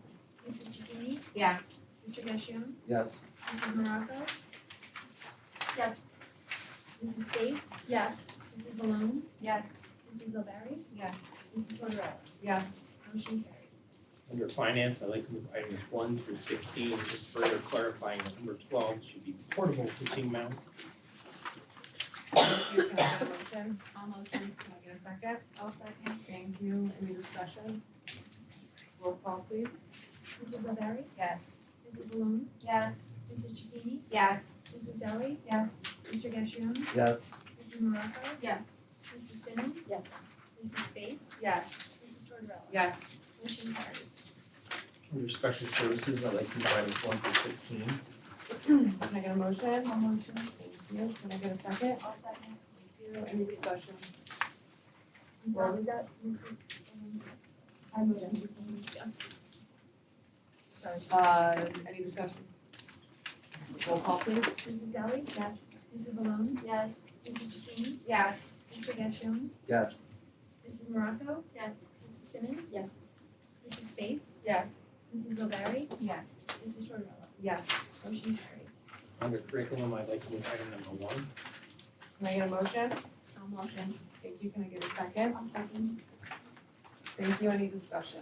Mrs. Chikini? Yes. Mr. Gashion? Yes. Mrs. Morocco? Yes. Mrs. Space? Yes. Mrs. Malone? Yes. Mrs. O'Barry? Yes. Mrs. Tortorella? Yes. Motion carries. Under finance, I'd like to move items 1 through 16, just further clarifying that number 12 should be portable teaching mount. Thank you. Can I get a motion? I'll motion. Can I get a second? I'll second. Thank you. Any discussion? Roll call, please. Mrs. O'Barry? Yes. Mrs. Malone? Yes. Mrs. Chikini? Yes. Mrs. Deli? Yes. Mr. Gashion? Yes. Mrs. Morocco? Yes. Mrs. Simmons? Yes. Mrs. Space? Yes. Mrs. Tortorella? Yes. Motion carries. Under special services, I'd like to move items 1 through 16. Can I get a motion? I'll motion. Thank you. Can I get a second? I'll second. Thank you. Any discussion? I'm sorry, was that Mrs. I motion. Sorry. Any discussion? Roll call, please. Mrs. Deli? Yes. Mrs. Malone? Yes. Mrs. Chikini? Yes. Mr. Gashion? Yes. Mrs. Morocco? Yes. Mrs. Simmons? Yes. Mrs. Space? Yes. Mrs. O'Barry? Yes. Mrs. Tortorella? Yes. Motion carries. Under curriculum, I'd like to move item number 1. Can I get a motion? I'll motion. Thank you, can I get a second? I'll second. Thank you, any discussion?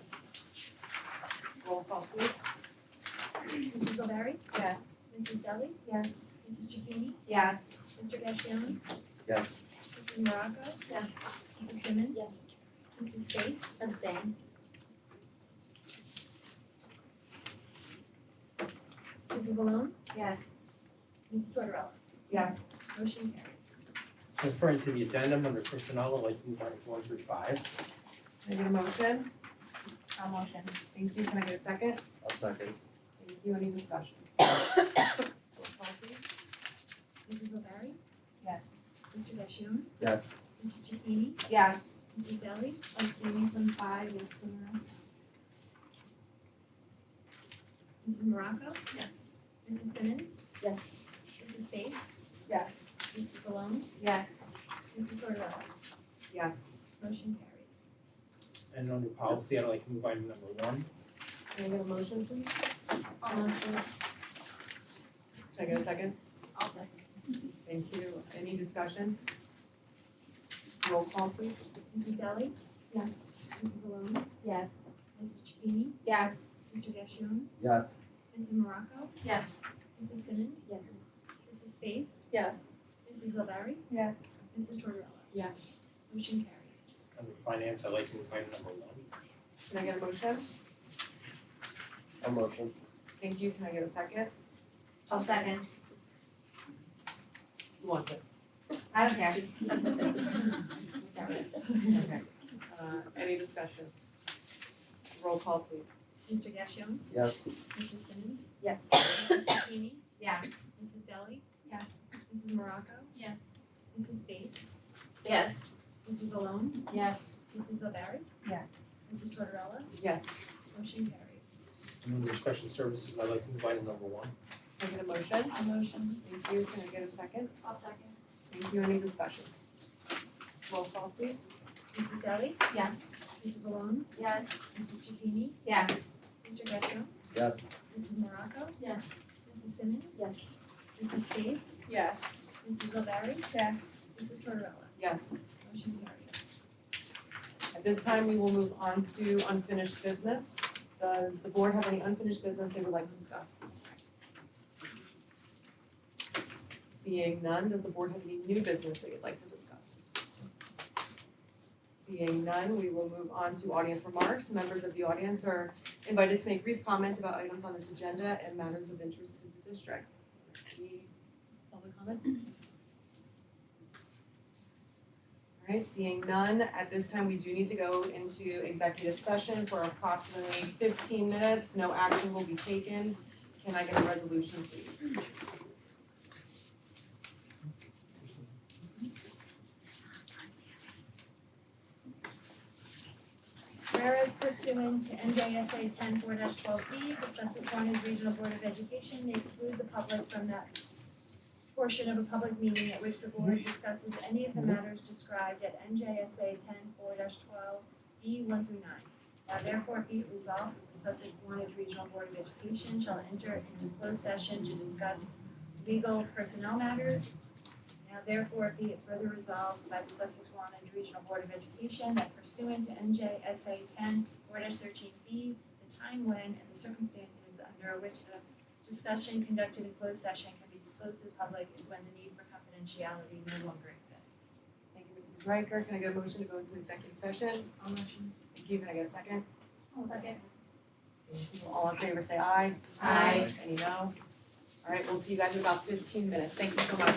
Roll call please. Mrs. O'Barry? Yes. Mrs. Deli? Yes. Mrs. Chacini? Yes. Mr. Gashion? Yes. Mrs. Morocco? Yes. Mrs. Simmons? Yes. Mrs. Space? Abstain. Mrs. Malone? Yes. Mrs. Tortorella? Yes. Motion carries. Referring to the addendum under personnel, I'd like to move items 1 through 5. Can I get a motion? I'll motion. Thank you, can I get a second? I'll second. Thank you, any discussion? Roll call please. Mrs. O'Barry? Yes. Mr. Gashion? Yes. Mrs. Chacini? Yes. Mrs. Deli? Abstaining from 5, yes, Sarah. Mrs. Morocco? Yes. Mrs. Simmons? Yes. Mrs. Space? Yes. Mrs. Malone? Yes. Mrs. Tortorella? Yes. Motion carries. And under policy, I'd like to move item number 1. Can I get a motion please? I'll motion. Can I get a second? I'll second. Thank you, any discussion? Roll call please. Mrs. Deli? Yes. Mrs. Malone? Yes. Mrs. Chacini? Yes. Mr. Gashion? Yes. Mrs. Morocco? Yes. Mrs. Simmons? Yes. Mrs. Space? Yes. Mrs. O'Barry? Yes. Mrs. Tortorella? Yes. Motion carries. Under finance, I'd like to move item number 1. Can I get a motion? A motion. Thank you, can I get a second? I'll second. Who wants it? I don't care. Okay. Any discussion? Roll call please. Mr. Gashion? Yes. Mrs. Simmons? Yes. Mrs. Chacini? Yes. Mrs. Deli? Yes. Mrs. Morocco? Yes. Mrs. Space? Yes. Mrs. Malone? Yes. Mrs. O'Barry? Yes. Mrs. Tortorella? Yes. Motion carries. And under special services, I'd like to move item number 1. Can I get a motion? I'll motion. Thank you, can I get a second? I'll second. Thank you, any discussion? Roll call please. Mrs. Deli? Yes. Mrs. Malone? Yes. Mrs. Chacini? Yes. Mr. Gashion? Yes. Mrs. Morocco? Yes. Mrs. Simmons? Yes. Mrs. Space? Yes. Mrs. O'Barry? Yes. Mrs. Tortorella? Yes. Motion carries. At this time, we will move on to unfinished business. Does the board have any unfinished business they would like to discuss? Seeing none, does the board have any new business they would like to discuss? Seeing none, we will move on to audience remarks. Members of the audience are invited to make brief comments about items on this agenda and matters of interest to the district. Any public comments? All right, seeing none, at this time, we do need to go into executive session for approximately 15 minutes. No action will be taken. Can I get a resolution, please? Whereas pursuant to NJSA 10-4-12B, the Sussex-Wantage Regional Board of Education may exclude the public from that portion of a public meeting at which the board discusses any of the matters described at NJSA 10-4-12B 1 through 9. Now therefore be it resolved that the Sussex-Wantage Regional Board of Education shall enter into closed session to discuss legal personnel matters. Now therefore be it further resolved by the Sussex-Wantage Regional Board of Education that pursuant to NJSA 10-4-13B, the time when and the circumstances under which the discussion conducted in closed session can be disclosed to the public is when the need for confidentiality no longer exists. Thank you, Mrs. Riker. Can I get a motion to go into executive session? I'll motion. Thank you. Can I get a second? I'll second. Thank you. All in favor say aye. Aye. Any no? All right, we'll see you guys in about 15 minutes. Thank you so much.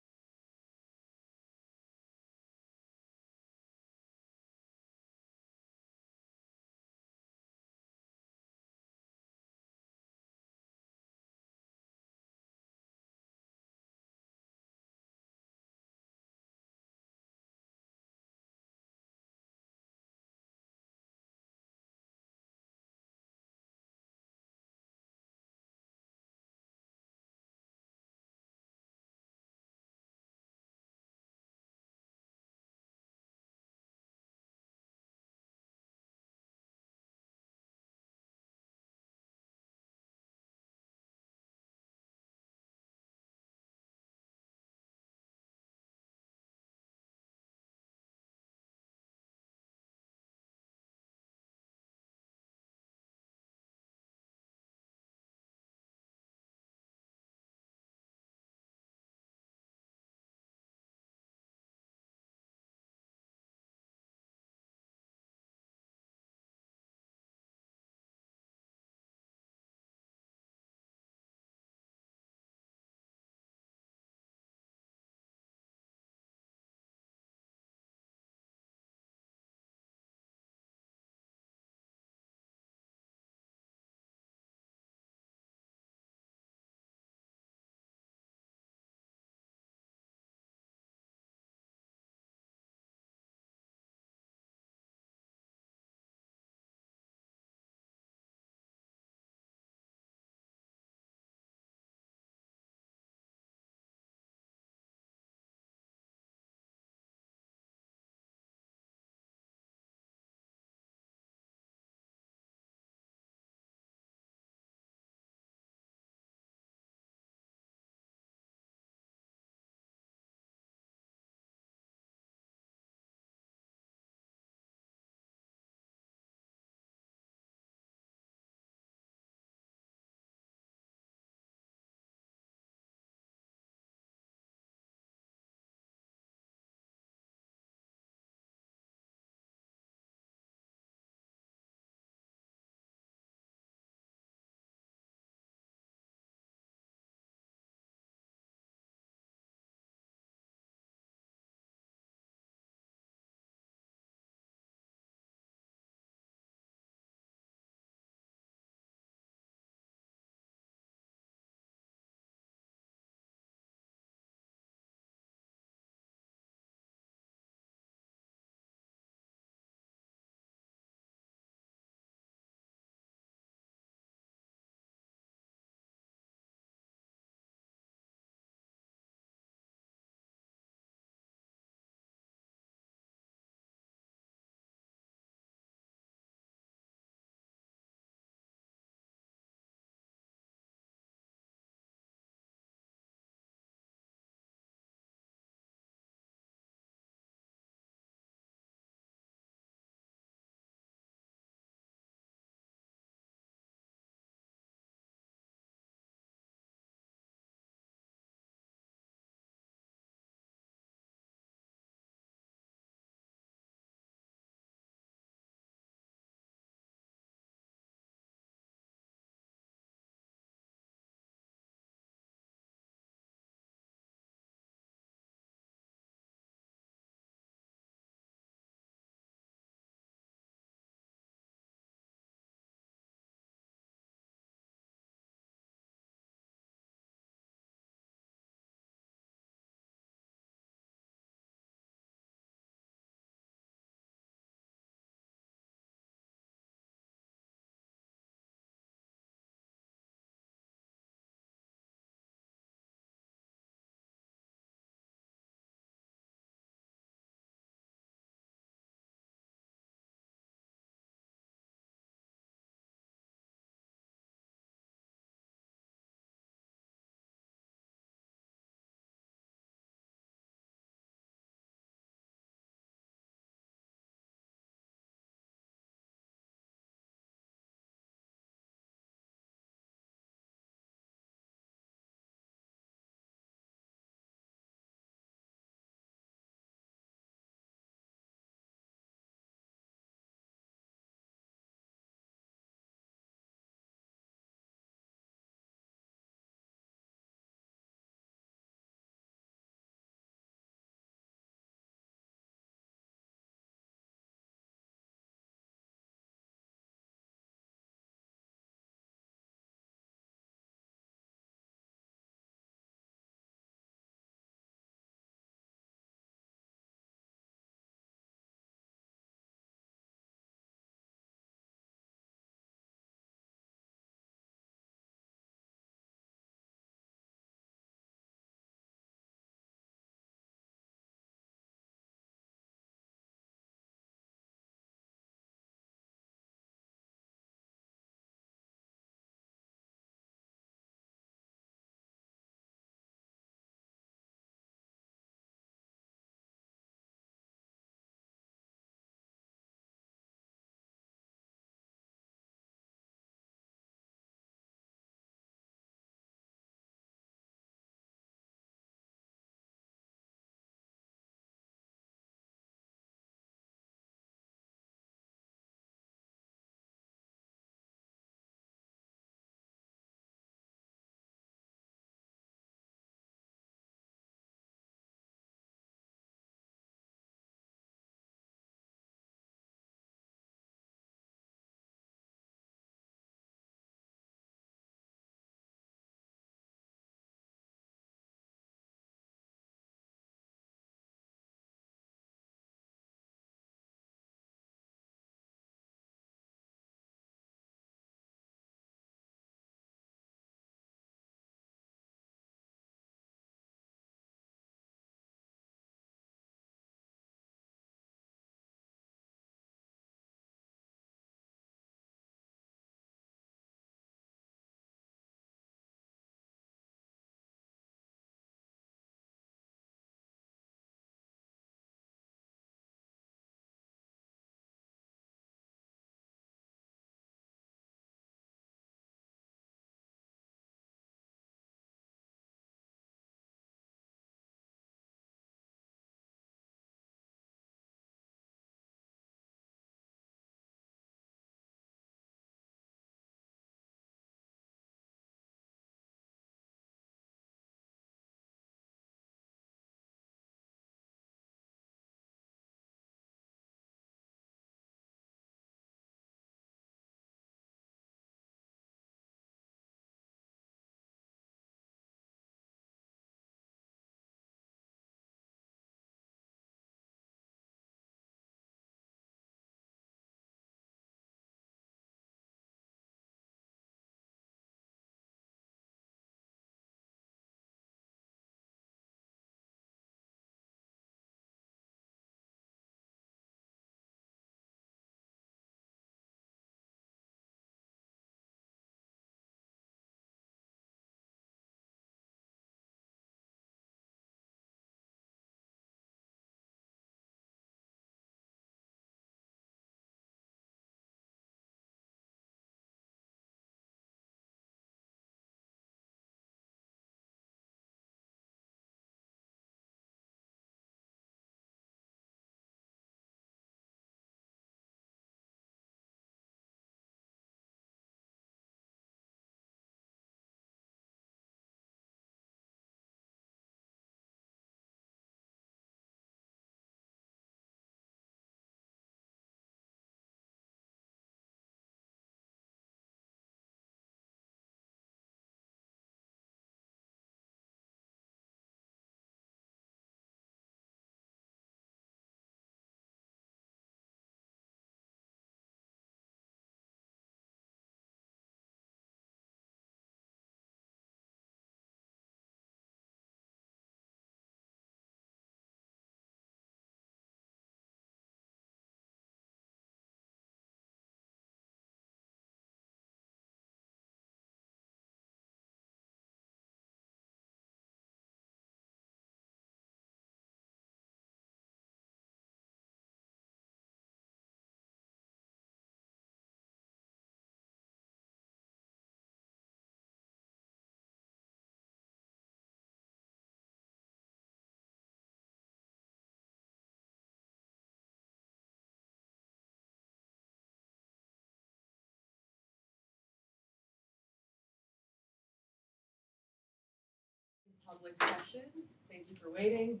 public session. Thank you for waiting.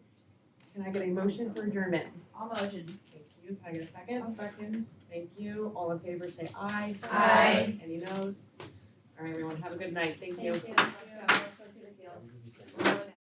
Can I get a motion for adjournment? I'll motion. Thank you. Can I get a second? One second. Thank you. All in favor say aye. Aye. Any noes? All right, everyone, have a good night. Thank you. Let's go see the field.